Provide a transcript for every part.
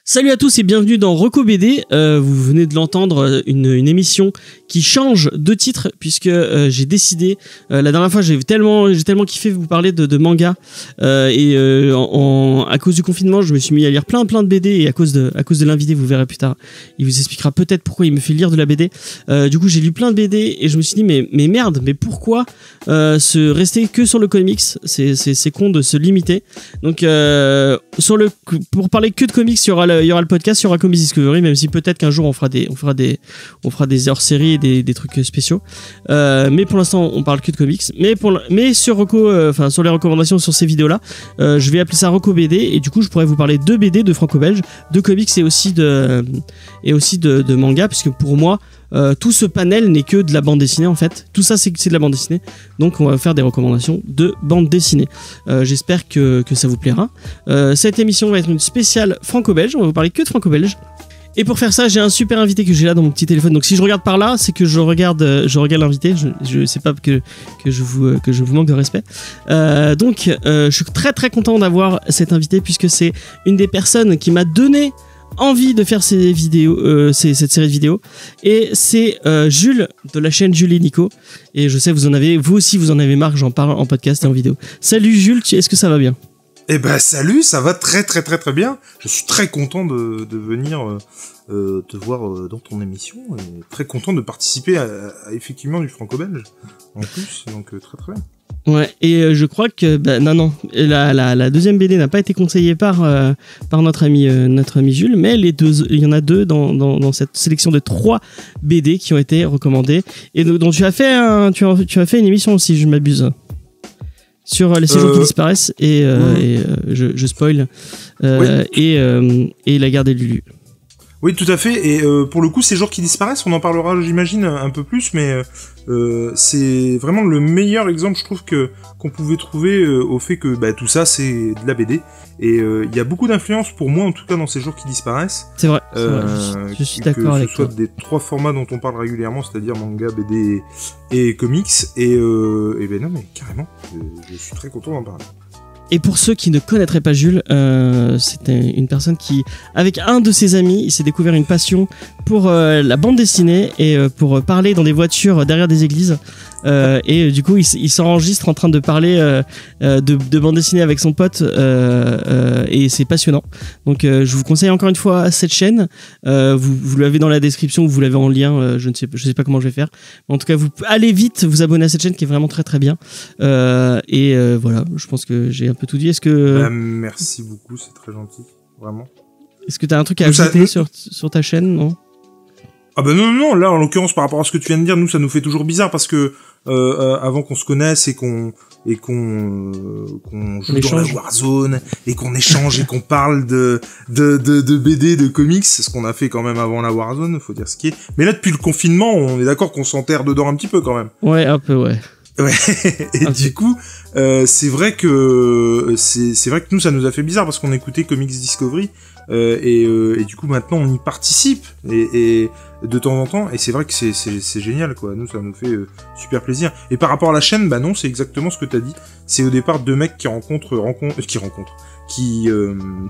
Salut à tous et bienvenue dans Reco BD. Vous venez de l'entendre, une émission qui change de titre puisque j'ai décidé. La dernière fois, j'ai tellement kiffé vous parler de manga à cause du confinement, je me suis mis à lire plein de BD et à cause de l'invité, vous verrez plus tard, il vous expliquera peut-être pourquoi il me fait lire de la BD. Du coup, j'ai lu plein de BD et je me suis dit mais merde, mais pourquoi se rester que sur le comics? C'est con de se limiter. Donc pour parler que de comics, il y aura le podcast, il y aura Comics Discovery, même si peut-être qu'un jour on fera des hors-séries et des trucs spéciaux. Mais pour l'instant, on parle que de comics. Mais sur Reco, sur les recommandations sur ces vidéos-là, je vais appeler ça Reco BD et du coup, je pourrais vous parler de BD, de franco-belge, de comics et aussi de manga, puisque pour moi, tout ce panel n'est que de la bande dessinée en fait. Tout ça c'est de la bande dessinée. Donc on va faire des recommandations de bande dessinée. J'espère que ça vous plaira. Cette émission va être une spéciale franco-belge. On va vous parler que de franco-belge. Et pour faire ça, j'ai un super invité que j'ai là dans mon petit téléphone. Donc si je regarde par là, c'est que je regarde l'invité. Je sais pas que je vous manque de respect. Donc je suis très très content d'avoir cet invité puisque c'est une des personnes qui m'a donné envie de faire ces vidéos, cette série de vidéos, et c'est Jules de la chaîne Jules et Nico. Et je sais vous aussi vous en avez marre, j'en parle en podcast et en vidéo. Salut Jules, est-ce que ça va bien? Eh ben salut, ça va très bien. Je suis très content de venir te voir dans ton émission et très content de participer à effectivement du franco-belge en plus, donc très bien. Ouais, et je crois que la deuxième BD n'a pas été conseillée par notre ami Jules, mais il y en a deux dans cette sélection de 3 BD qui ont été recommandées et dont tu as fait une émission aussi, je m'abuse, sur les séjours qui disparaissent et je spoil oui. Et La Guerre des Lulu. Oui, tout à fait. Et pour le coup, ces jours qui disparaissent, on en parlera, j'imagine, un peu plus, mais c'est vraiment le meilleur exemple, je trouve, qu'on pouvait trouver au fait que tout ça, c'est de la BD. Et il y a beaucoup d'influence, pour moi, en tout cas, dans ces jours qui disparaissent. C'est vrai. Je suis d'accord avec toi. Que ce soit des 3 formats dont on parle régulièrement, c'est-à-dire manga, BD et comics. Et non, mais carrément, je suis très content d'en parler. Et pour ceux qui ne connaîtraient pas Jules, c'était une personne qui, avec un de ses amis, il s'est découvert une passion pour la bande dessinée et pour parler dans des voitures derrière des églises. Et du coup, il s'enregistre en train de parler de bande dessinée avec son pote et c'est passionnant. Donc, je vous conseille encore une fois cette chaîne. Vous l'avez dans la description ou vous l'avez en lien. Je sais pas comment je vais faire. Mais en tout cas, vous allez vite vous abonner à cette chaîne qui est vraiment très très bien. Voilà, je pense que j'ai un peu tout dit. Est-ce que merci beaucoup, c'est très gentil, vraiment. Est-ce que t'as un truc à ajouter sur ta chaîne, non? Ah non, là en l'occurrence par rapport à ce que tu viens de dire, nous ça nous fait toujours bizarre parce que avant qu'on se connaisse et qu'on joue dans la Warzone et qu'on échange et qu'on parle de BD, de comics, c'est ce qu'on a fait quand même avant la Warzone, faut dire ce qui est. Mais là depuis le confinement, on est d'accord qu'on s'enterre dedans un petit peu quand même. Ouais, un peu, ouais. Ouais. Et du coup, c'est vrai que nous ça nous a fait bizarre parce qu'on écoutait Comics Discovery et du coup maintenant on y participe et de temps en temps, et c'est vrai que c'est génial quoi. Nous ça nous fait super plaisir. Et par rapport à la chaîne, non, c'est exactement ce que t'as dit. C'est au départ 2 mecs qui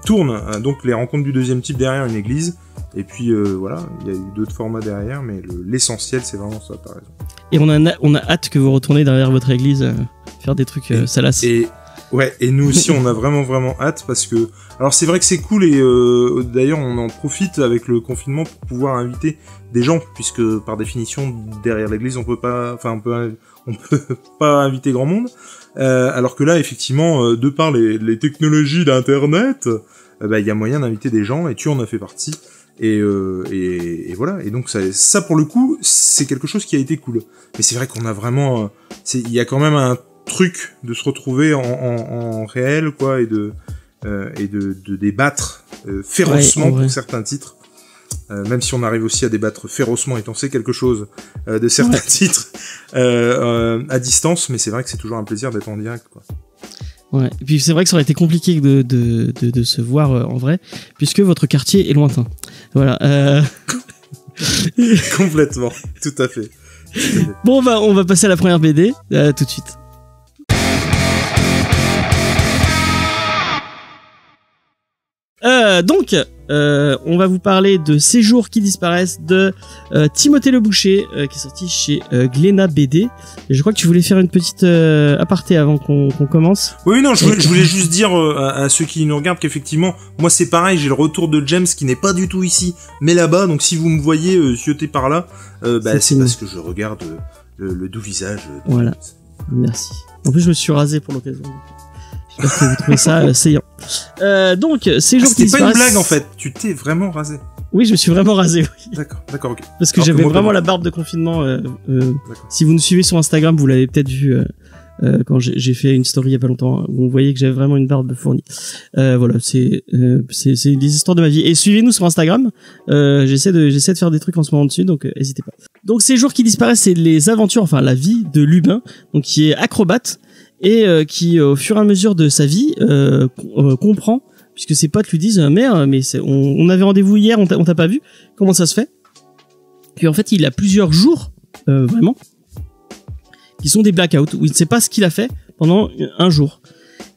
tournent donc les rencontres du deuxième type derrière une église. Et puis voilà, il y a eu d'autres formats derrière, mais l'essentiel c'est vraiment ça, t'as raison. Et on a hâte que vous retournez derrière votre église faire des trucs salaces. Et nous aussi on a vraiment hâte parce que alors c'est vrai que c'est cool et d'ailleurs on en profite avec le confinement pour pouvoir inviter des gens puisque par définition derrière l'église on peut pas inviter grand monde alors que là effectivement de par les technologies d'internet il y a moyen d'inviter des gens et tu en as fait partie et voilà, et donc ça pour le coup c'est quelque chose qui a été cool, mais c'est vrai qu'on a vraiment il y a quand même un truc de se retrouver en réel quoi et de débattre férocement pour certains titres, même si on arrive aussi à débattre férocement et on sait quelque chose de certains titres à distance, mais c'est vrai que c'est toujours un plaisir d'être en direct quoi. Ouais, et puis c'est vrai que ça aurait été compliqué de se voir en vrai puisque votre quartier est lointain. Voilà. Complètement, tout à fait. Bon, on va passer à la première BD tout de suite. Donc, on va vous parler de Ces jours qui disparaissent de Timothée Le Boucher, qui est sorti chez Glénat BD. Et je crois que tu voulais faire une petite aparté avant qu'on commence. Oui, non, je voulais juste dire à ceux qui nous regardent qu'effectivement, moi c'est pareil, j'ai le retour de James qui n'est pas du tout ici, mais là-bas. Donc si vous me voyez zioter par là, c'est parce que je regarde le doux visage. Voilà. Merci. En plus, je me suis rasé pour l'occasion. J'espère que vous trouvez ça saillant. Donc, Ces jours qui disparaissent... C'était pas une blague en fait, tu t'es vraiment rasé. Oui, je me suis vraiment rasé. Oui. D'accord, ok. Parce que j'avais vraiment la barbe de confinement. Si vous nous suivez sur Instagram, vous l'avez peut-être vu quand j'ai fait une story il y a pas longtemps où on voyait que j'avais vraiment une barbe fournie. Voilà, c'est des histoires de ma vie. Et suivez-nous sur Instagram. J'essaie de faire des trucs en ce moment dessus, donc n'hésitez pas. Donc, Ces jours qui disparaissent, c'est les aventures, enfin la vie de Lubin, donc qui est acrobate et qui, au fur et à mesure de sa vie, comprend, puisque ses potes lui disent merde, mais on avait rendez-vous hier, on t'a pas vu, comment ça se fait? Puis en fait, il a plusieurs jours, vraiment, qui sont des blackouts où il ne sait pas ce qu'il a fait pendant un jour.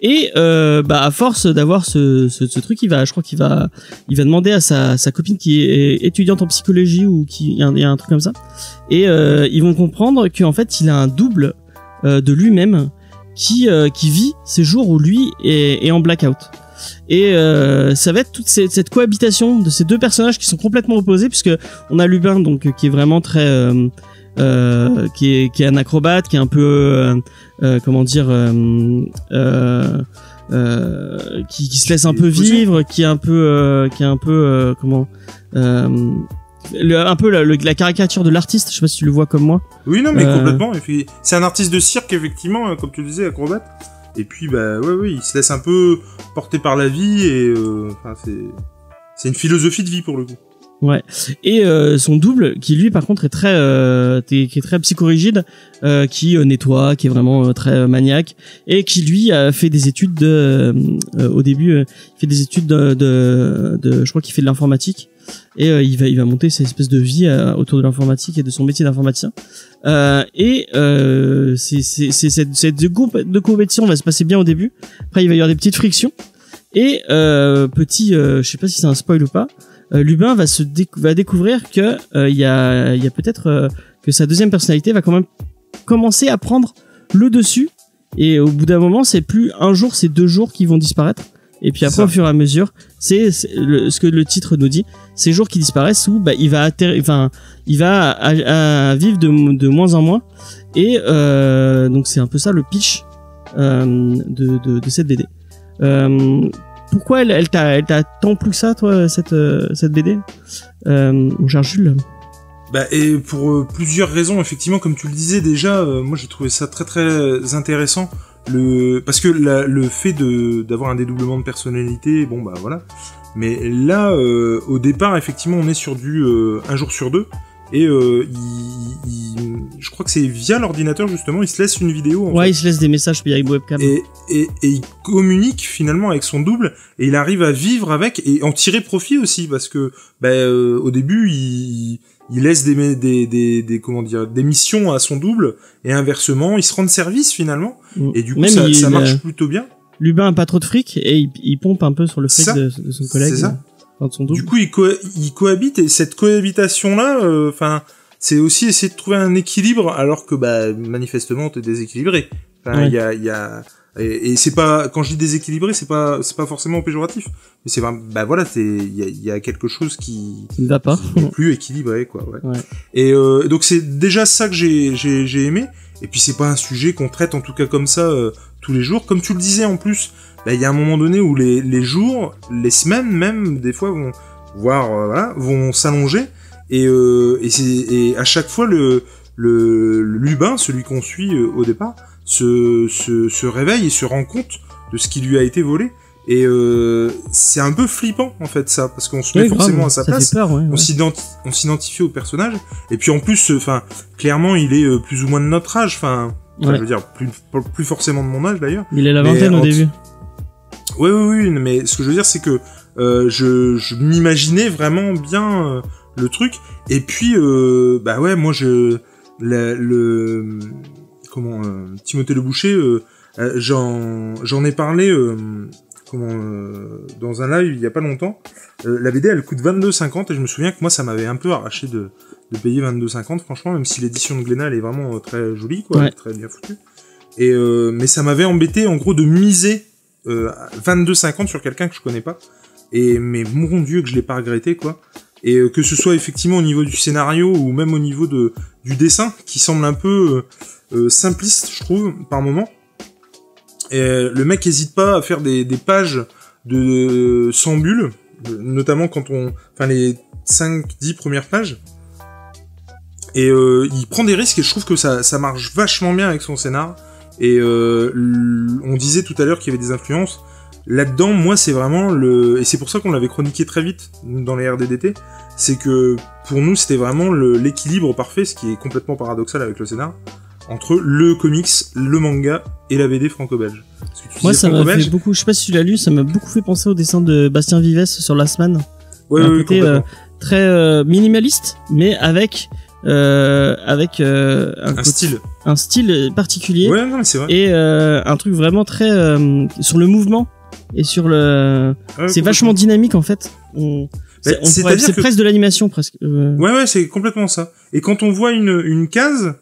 Et à force d'avoir ce truc, je crois qu'il va demander à sa copine qui est étudiante en psychologie ou il y a un truc comme ça. Et ils vont comprendre qu'en fait, il a un double de lui-même qui vit ces jours où lui est en blackout. Et ça va être toute cette cohabitation de ces deux personnages qui sont complètement opposés, puisque on a Lubin donc qui est vraiment très qui est un acrobate, qui est un peu comment dire qui se laisse un peu vivre, qui est un peu comment un peu la caricature de l'artiste. Je sais pas si tu le vois comme moi. Oui, non, mais complètement. C'est un artiste de cirque, effectivement, comme tu le disais, acrobate. Et puis, ouais, il se laisse un peu porter par la vie et c'est une philosophie de vie pour le coup. Ouais. Et son double, qui lui par contre est très psychorigide, qui nettoie, qui est vraiment très maniaque, et qui lui a fait des études au début, il fait des études de je crois qu'il fait de l'informatique, et il va monter cette espèce de vie autour de l'informatique et de son métier d'informaticien. C'est cette de compétition va se passer bien au début. Après il va y avoir des petites frictions et je sais pas si c'est un spoil ou pas. Lubin va découvrir que il y a peut-être que sa deuxième personnalité va quand même commencer à prendre le dessus, et au bout d'un moment c'est plus un jour, c'est 2 jours qui vont disparaître, et puis après au fur et à mesure c'est ce que le titre nous dit, ces jours qui disparaissent, où il va vivre de moins en moins, et donc c'est un peu ça le pitch de cette BD. Pourquoi elle t'a tant plu que ça, toi, cette BD, mon cher Jules? Et pour plusieurs raisons, effectivement, comme tu le disais déjà, moi j'ai trouvé ça très très intéressant, parce que le fait d'avoir un dédoublement de personnalité, voilà. Mais là, au départ, effectivement, on est sur du 1 jour sur 2. Et je crois que c'est via l'ordinateur justement, il se laisse une vidéo. En fait. Il se laisse des messages via une webcam. Et il communique finalement avec son double, et il arrive à vivre avec et en tirer profit aussi, parce que au début il laisse des missions à son double, et inversement ils se rendent service finalement. Et du coup ça marche plutôt bien. Lubin a pas trop de fric et il pompe un peu sur le fric de son collègue. C'est ça. Du coup, ils cohabitent, et cette cohabitation-là, c'est aussi essayer de trouver un équilibre, alors que manifestement t'es déséquilibré. Il y a et c'est pas, quand je dis déséquilibré, c'est pas forcément péjoratif, mais c'est voilà, il y a quelque chose qui ne va pas, qui n'est plus équilibré, quoi. Ouais. Et donc c'est déjà ça que j'ai aimé. Et puis c'est pas un sujet qu'on traite en tout cas comme ça tous les jours, comme tu le disais en plus. Il y a un moment donné où les jours, les semaines même, des fois vont s'allonger, et à chaque fois le Lubin, celui qu'on suit au départ, se réveille et se rend compte de ce qui lui a été volé, et c'est un peu flippant en fait ça, parce qu'on se met forcément à sa place, peur, on s'identifie au personnage, et puis en plus clairement il est plus ou moins de notre âge, je veux dire plus forcément de mon âge d'ailleurs. Il est la vingtaine au début. Oui, mais ce que je veux dire, c'est que je m'imaginais vraiment bien le truc, et puis moi Timothée Le Boucher, j'en ai parlé dans un live il y a pas longtemps. La BD elle coûte 22,50 et je me souviens que moi ça m'avait un peu arraché de payer 22,50 franchement, même si l'édition de Glénat elle est vraiment très jolie quoi, Ouais. très bien foutue. Et mais ça m'avait embêté en gros de miser 22,50 sur quelqu'un que je connais pas. Mais mon Dieu que je l'ai pas regretté quoi. Et que ce soit effectivement au niveau du scénario ou même au niveau du dessin qui semble un peu simpliste je trouve par moment. Et le mec hésite pas à faire des pages de sans bulles, notamment enfin les 5-10 premières pages. Et il prend des risques et je trouve que ça marche vachement bien avec son scénar. Et on disait tout à l'heure qu'il y avait des influences. Là-dedans, moi, c'est vraiment et c'est pour ça qu'on l'avait chroniqué très vite dans les RDDT, c'est que pour nous, c'était vraiment l'équilibre parfait, ce qui est complètement paradoxal avec le scénar, entre le comics, le manga et la BD franco-belge. Moi, ça m'a fait beaucoup, je sais pas si tu l'as lu, ça m'a beaucoup fait penser au dessin de Bastien Vives sur Last Man. Ouais, un oui, côté très minimaliste, mais avec un style particulier. Ouais, non, mais c'est vrai. Et un truc vraiment très sur le mouvement et sur le. C'est vachement dynamique en fait. C'est presque de l'animation presque. Ouais, c'est complètement ça. Et quand on voit une case,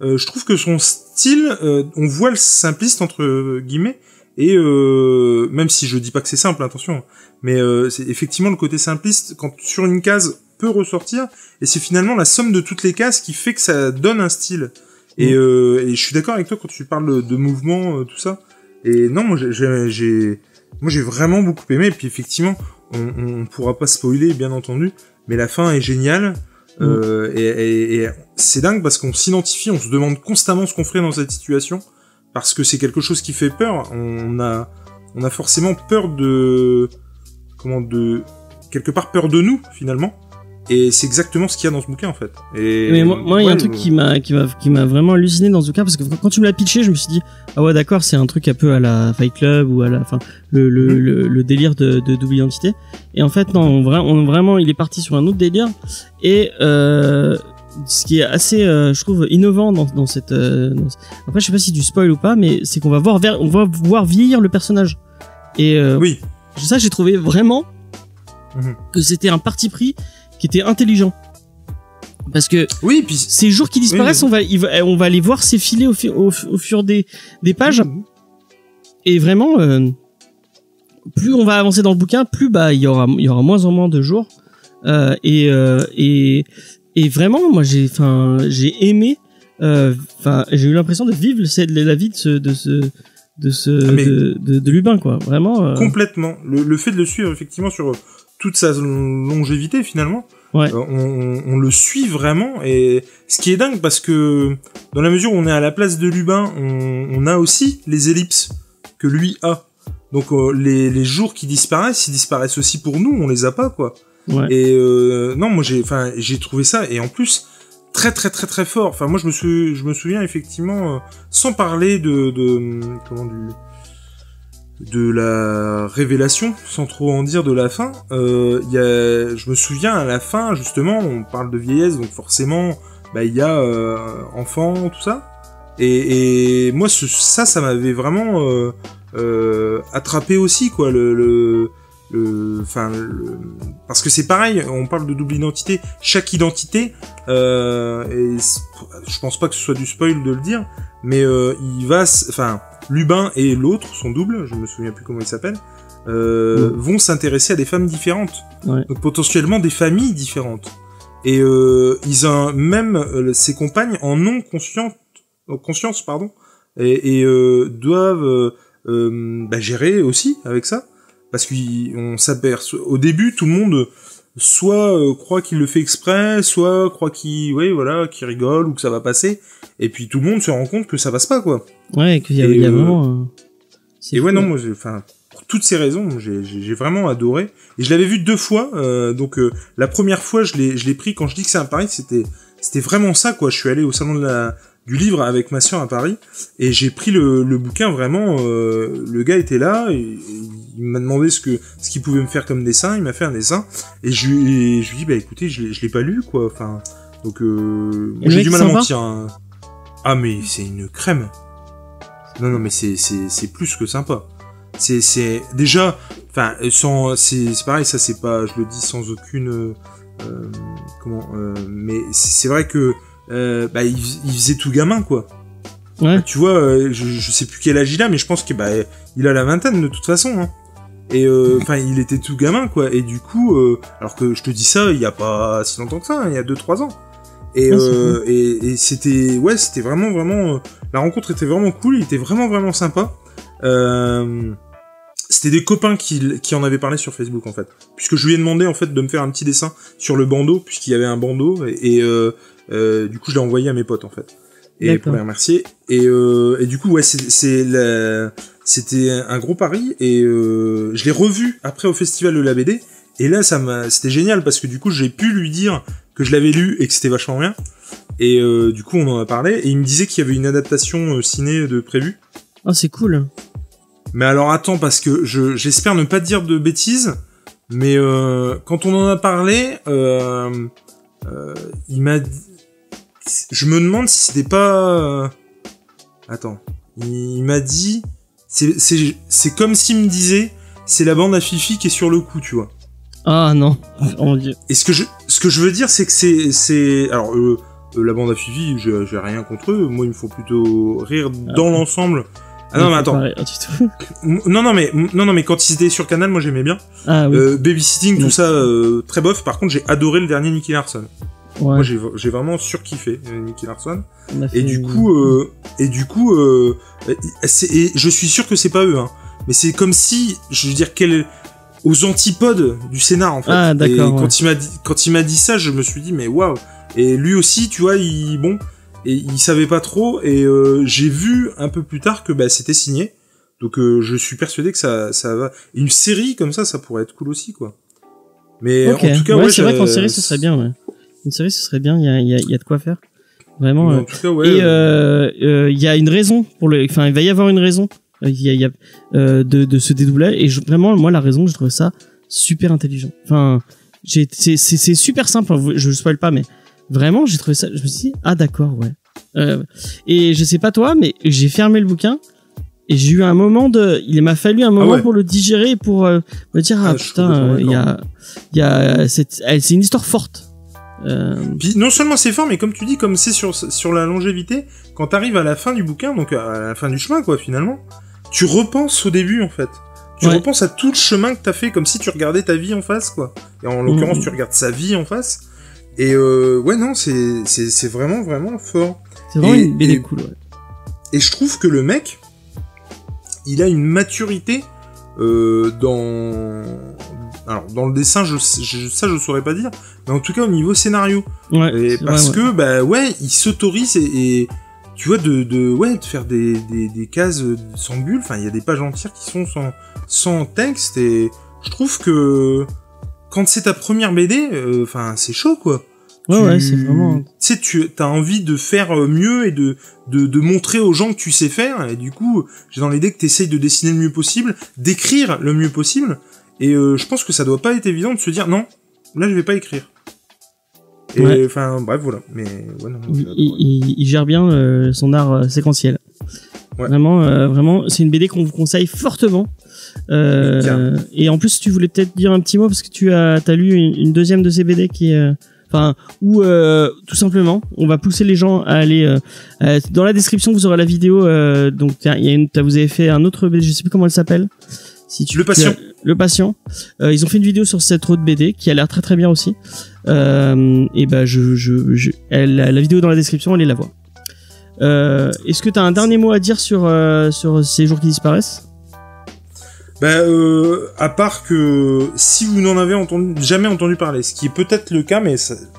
je trouve que son style, on voit le simpliste entre guillemets. Et même si je dis pas que c'est simple, attention, mais c'est effectivement le côté simpliste quand sur une case peut ressortir, et c'est finalement la somme de toutes les cases qui fait que ça donne un style. Et je suis d'accord avec toi quand tu parles de mouvement, tout ça. Et non, moi j'ai vraiment beaucoup aimé. Et puis effectivement, on pourra pas spoiler, bien entendu, mais la fin est géniale. Et c'est dingue parce qu'on s'identifie, on se demande constamment ce qu'on ferait dans cette situation. Parce que c'est quelque chose qui fait peur. On a forcément peur quelque part peur de nous finalement. Et c'est exactement ce qu'il y a dans ce bouquin en fait. Mais moi il y a un truc qui m'a vraiment halluciné dans ce bouquin, parce que quand tu me l'as pitché, je me suis dit ah ouais d'accord, c'est un truc un peu à la Fight Club ou à la le délire de double identité. Et en fait non, vraiment il est parti sur un autre délire. Et ce qui est assez je trouve innovant dans cette après je sais pas si tu spoil ou pas, mais c'est qu'on va voir vieillir le personnage. Et oui, ça j'ai trouvé vraiment que c'était un parti pris qui était intelligent, parce que oui, puis ces jours qui disparaissent, on va les voir s'effiler au fur des pages. Et vraiment plus on va avancer dans le bouquin, plus il y aura moins en moins de jours. Et vraiment moi j'ai aimé, j'ai eu l'impression de vivre la vie de Lubin quoi, vraiment complètement. Le fait de le suivre effectivement sur toute sa longévité finalement, ouais. On le suit vraiment, et ce qui est dingue parce que dans la mesure où on est à la place de Lubin, on a aussi les ellipses que lui a. Donc les jours qui disparaissent, ils disparaissent aussi pour nous, on les a pas quoi. Ouais. Et non, moi j'ai trouvé ça, et en plus très très très très fort. Enfin moi je me souviens effectivement, sans parler de la révélation, sans trop en dire de la fin, je me souviens à la fin, justement, on parle de vieillesse, donc forcément, il y a enfant, tout ça, et moi ça m'avait vraiment attrapé aussi, quoi, parce que c'est pareil, on parle de double identité, chaque identité, et je pense pas que ce soit du spoil de le dire, mais Lubin et l'autre, son double, je me souviens plus comment il s'appelle, vont s'intéresser à des femmes différentes, donc potentiellement des familles différentes, et ses compagnes en ont conscience, pardon, et doivent gérer aussi avec ça. Parce qu'on s'aperçoit, au début, tout le monde soit croit qu'il le fait exprès, soit croit qu'il rigole ou que ça va passer, et puis tout le monde se rend compte que ça passe pas, quoi. Ouais, qu'il y a vraiment. Et ouais, non, moi, pour toutes ces raisons, j'ai vraiment adoré. Et je l'avais vu 2 fois, donc la première fois, je l'ai pris, quand je dis que c'est un pari, c'était vraiment ça, quoi. Je suis allé au salon du livre avec ma sœur à Paris, et j'ai pris le bouquin, vraiment, le gars était là, et il m'a demandé ce qu'il pouvait me faire comme dessin, il m'a fait un dessin, et je lui ai dit, écoutez, je l'ai pas lu, quoi, enfin, donc, moi, j'ai du mal à mentir, hein. Ah, mais c'est une crème. Non, mais c'est plus que sympa. c'est déjà, enfin, c'est pareil, ça c'est pas, je le dis sans aucune, mais c'est vrai que, bah, il faisait tout gamin, quoi. Ouais. Bah, tu vois, je sais plus quel âge il a, mais je pense que, bah, il a la vingtaine de toute façon, hein. Et enfin, il était tout gamin, quoi. Et du coup, alors que je te dis ça, il y a pas si longtemps que ça, hein, il y a 2-3 ans. Et et c'était, ouais, c'était vraiment, la rencontre était vraiment cool. Il était vraiment sympa. C'était des copains qui en avaient parlé sur Facebook, en fait, puisque je lui ai demandé, en fait, de me faire un petit dessin sur le bandeau, puisqu'il y avait un bandeau, et du coup, je l'ai envoyé à mes potes, en fait. Et pour les remercier. Et du coup, ouais, c'était un gros pari, et je l'ai revu après au festival de la BD, et là, c'était génial, parce que du coup, j'ai pu lui dire que je l'avais lu et que c'était vachement bien, et du coup, on en a parlé, et il me disait qu'il y avait une adaptation ciné de prévue. Oh, c'est cool. Mais alors, attends, parce que j'espère ne pas dire de bêtises, mais quand on en a parlé, il m'a dit... Je me demande si c'était pas... Attends. Il m'a dit... C'est comme s'il me disait... C'est la bande à Fifi qui est sur le coup, tu vois. Ah non. Oh mon Dieu. Et ce que je veux dire, c'est que c'est... Alors, la bande à Fifi, j'ai rien contre eux. Moi, il me faut plutôt rire dans l'ensemble. Ah non, mais attends. Non, mais quand ils étaient sur Canal, moi, j'aimais bien. Ah oui. Babysitting, tout ça, très bof. Par contre, j'ai adoré le dernier Nicky Larson. Ouais. Moi, j'ai vraiment surkiffé Nicky Larson. Et du coup, et je suis sûr que c'est pas eux, hein. Mais c'est comme si, je veux dire, aux antipodes du scénar, en fait. Ah, d'accord. Et ouais. quand il m'a dit ça, je me suis dit, mais waouh. Et lui aussi, tu vois, il savait pas trop, et j'ai vu un peu plus tard que, bah, c'était signé. Donc, je suis persuadé que ça va. Une série comme ça pourrait être cool aussi, quoi. Mais okay. en tout cas, ouais, c'est vrai qu'en série, ce serait bien, ouais. Une série, ce serait bien, il y a de quoi faire. Vraiment. En tout cas, ouais. Et il y a une raison enfin, il va y avoir une raison. Il y a de ce dédoublage, et vraiment, moi, la raison, je trouve ça super intelligent. Enfin, c'est super simple, je spoil pas, mais vraiment, j'ai trouvé ça, je me suis dit, ah d'accord, ouais. Et je sais pas toi, mais j'ai fermé le bouquin, et j'ai eu un moment il m'a fallu un moment pour le digérer, pour me dire, putain, c'est une histoire forte. Puis non seulement c'est fort, mais comme tu dis, comme c'est sur la longévité, quand t'arrives à la fin du bouquin, donc à la fin du chemin, quoi, finalement, tu repenses au début, en fait. Tu repenses à tout le chemin que t'as fait, comme si tu regardais ta vie en face, quoi. Et en l'occurrence, tu regardes sa vie en face. Et ouais, non, c'est vraiment fort. C'est vraiment une BD cool, ouais. Et je trouve que le mec, il a une maturité dans le dessin, ça je saurais pas dire, mais en tout cas au niveau scénario. Ouais. Et parce que bah ouais, il s'autorise et tu vois de faire des cases sans bulle. Enfin, il y a des pages entières qui sont sans texte, et je trouve que quand c'est ta première BD, enfin c'est chaud, quoi. Ouais, c'est vraiment... Tu sais, t'as envie de faire mieux et de montrer aux gens que tu sais faire, et du coup, j'ai dans l'idée que t'essayes de dessiner le mieux possible, d'écrire le mieux possible, et je pense que ça doit pas être évident de se dire, non, là je vais pas écrire. Et enfin, bref, voilà. Mais ouais, non, il gère bien son art séquentiel. Ouais. Vraiment, c'est une BD qu'on vous conseille fortement. Et en plus, tu voulais peut-être dire un petit mot, parce que t'as lu une deuxième de ces BD qui est... tout simplement, on va pousser les gens à aller dans la description, vous aurez la vidéo. Donc vous avez fait un autre BD, je sais plus comment elle s'appelle. Le Patient. Le Patient. Ils ont fait une vidéo sur cette autre BD qui a l'air très très bien aussi. Et bah la vidéo est dans la description, allez la voir. Est-ce que t'as un dernier mot à dire sur ces jours qui disparaissent? À part que si vous n'en avez jamais entendu parler, ce qui est peut-être le cas, mais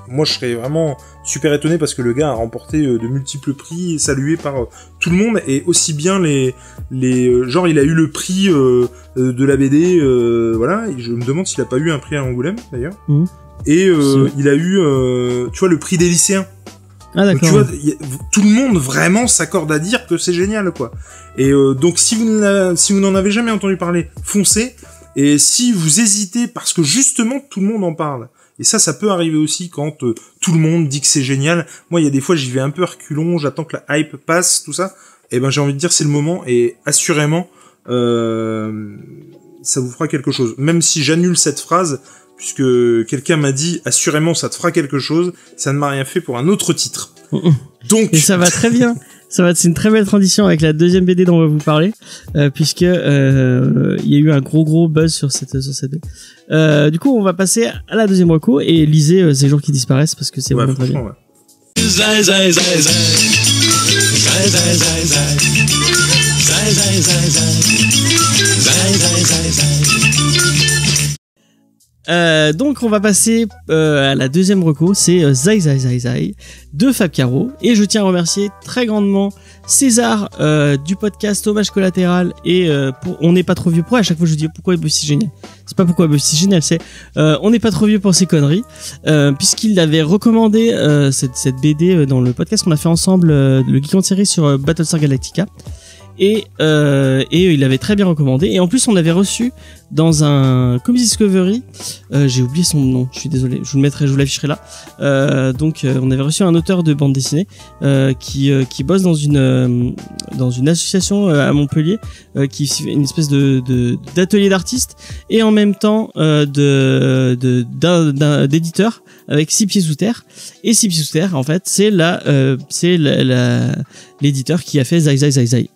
moi je serais vraiment super étonné, parce que le gars a remporté de multiples prix, salué par tout le monde, et aussi bien genre il a eu le prix de la BD, voilà, et je me demande s'il a pas eu un prix à Angoulême d'ailleurs, et il a eu tu vois, le prix des lycéens. Ah d'accord. Donc, tu vois, tout le monde vraiment s'accorde à dire que c'est génial, quoi. Et donc si vous n'en avez jamais entendu parler, foncez. Et si vous hésitez, parce que justement tout le monde en parle, et ça peut arriver aussi quand tout le monde dit que c'est génial. Moi, il y a des fois, j'y vais un peu reculons, j'attends que la hype passe, tout ça. Et ben j'ai envie de dire, c'est le moment, et assurément, ça vous fera quelque chose. Même si j'annule cette phrase, puisque quelqu'un m'a dit assurément ça te fera quelque chose, ça ne m'a rien fait pour un autre titre. Donc et ça va très bien. C'est une très belle transition avec la deuxième BD dont on va vous parler, puisque il y a eu un gros buzz sur cette BD. Du coup, on va passer à la deuxième reco et lisez Ces jours qui disparaissent parce que c'est vraiment très bien. Ouais. Zai, zai, zai, zai. Zai, zai, zai, zai. Zai, zai, zai, zai. Zai, zai, zai, zai. Donc on va passer à la deuxième reco, c'est Zai Zai Zai Zai de Fab Caro, et je tiens à remercier très grandement César du podcast Hommage Collatéral et On n'est pas trop vieux pour. À chaque fois je dis pourquoi Buffy c'est génial. C'est pas pourquoi Buffy c'est génial, c'est On n'est pas trop vieux pour ces conneries, puisqu'il avait recommandé cette BD dans le podcast qu'on a fait ensemble, le Geek en série sur Battlestar Galactica. Et il avait très bien recommandé, et en plus on avait reçu dans un Comics Discovery, j'ai oublié son nom, je suis désolé, je vous l'afficherai là, on avait reçu un auteur de bande dessinée qui bosse dans une association à Montpellier, qui fait une espèce d'atelier d'artistes et en même temps d'éditeur avec 6 pieds sous terre. Et 6 pieds sous terre, en fait, c'est l'éditeur qui a fait Zai Zai Zai Zai.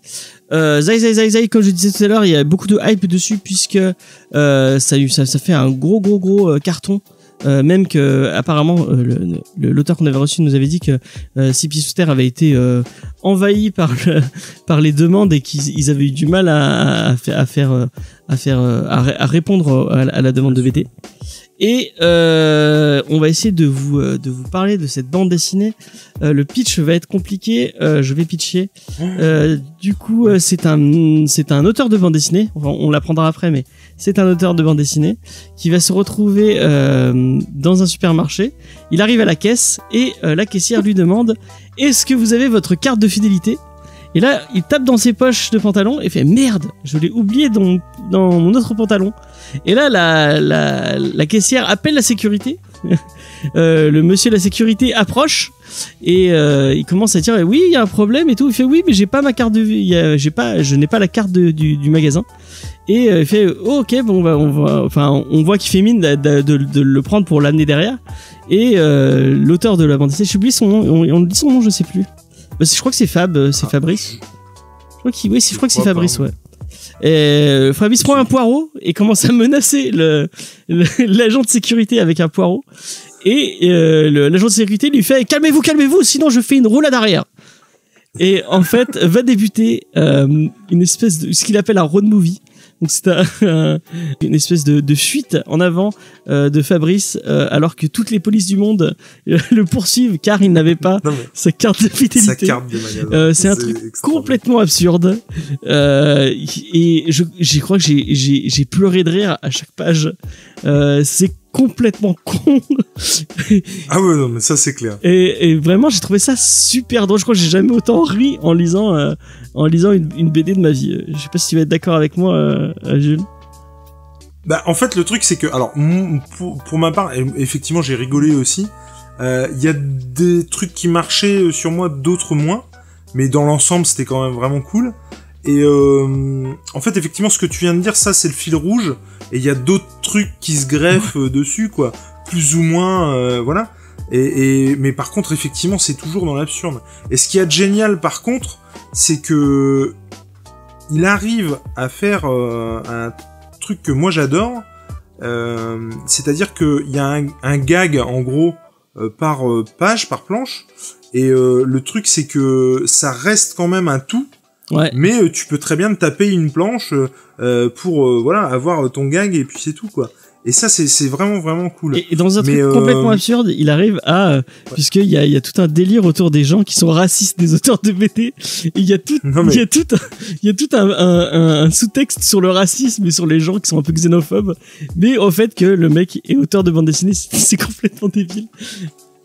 Zai Zai Zai Zai, comme je disais tout à l'heure, il y a beaucoup de hype dessus, puisque ça fait un gros carton. Même que apparemment l'auteur qu'on avait reçu nous avait dit que Six Pieds Sous Terre avait été envahi par les demandes et qu'ils avaient eu du mal à répondre à la demande de BD. Et on va essayer de vous parler de cette bande dessinée. Le pitch va être compliqué, je vais pitcher. Du coup, c'est un auteur de bande dessinée, enfin, on l'apprendra après, mais c'est un auteur de bande dessinée qui va se retrouver dans un supermarché. Il arrive à la caisse et la caissière lui demande « Est-ce que vous avez votre carte de fidélité ?» Et là, il tape dans ses poches de pantalon et fait « Merde, je l'ai oublié dans mon autre pantalon. » Et là, la caissière appelle la sécurité. Le monsieur de la sécurité approche et il commence à dire « Oui, il y a un problème et tout. » Il fait « Oui, mais j'ai pas ma carte je n'ai pas la carte du magasin. » Et il fait oh, ok, bon, on voit qu'il fait mine de le prendre pour l'amener derrière. Et l'auteur de la bande dessinée, j'oublie son nom, on dit son nom, je sais plus. Je crois que c'est Fabrice. Je crois que c'est Fabrice, ouais. Et Fabrice prend un poireau et commence à menacer l'agent de sécurité avec un poireau. Et l'agent de sécurité lui fait calmez-vous, sinon je fais une roulade arrière. Et en fait, va débuter une espèce de ce qu'il appelle un road movie. Donc c'est une espèce de fuite en avant de Fabrice, alors que toutes les polices du monde le poursuivent car il n'avait pas sa carte de fidélité. Sa carte de magasin. C'est un truc complètement absurde. Et je crois que j'ai pleuré de rire à chaque page. C'est complètement con. Ah ouais, non, mais ça c'est clair. Et vraiment, j'ai trouvé ça super drôle. Je crois que j'ai jamais autant ri en lisant une BD de ma vie. Je sais pas si tu vas être d'accord avec moi, Jules. Bah, en fait, le truc c'est que, alors, pour ma part, effectivement, j'ai rigolé aussi. Il y a des trucs qui marchaient sur moi, d'autres moins. Mais dans l'ensemble, c'était quand même vraiment cool. Et en fait, effectivement, ce que tu viens de dire, ça, c'est le fil rouge. Et il y a d'autres trucs qui se greffent dessus, quoi. Plus ou moins, voilà. Mais par contre, effectivement, c'est toujours dans l'absurde. Et ce qu'il y a de génial, par contre, c'est que il arrive à faire un truc que moi j'adore. C'est-à-dire qu'il y a un gag, en gros, par page, par planche. Et le truc, c'est que ça reste quand même un tout. Ouais. Mais tu peux très bien te taper une planche pour voilà, avoir ton gag et puis c'est tout, quoi. Et ça c'est vraiment cool. Et dans un truc complètement absurde, il arrive à puisqu'il y a tout un délire autour des gens qui sont racistes, des auteurs de BD. Il y a tout un sous-texte sur le racisme et sur les gens qui sont un peu xénophobes, mais au fait que le mec est auteur de bande dessinée, c'est complètement débile.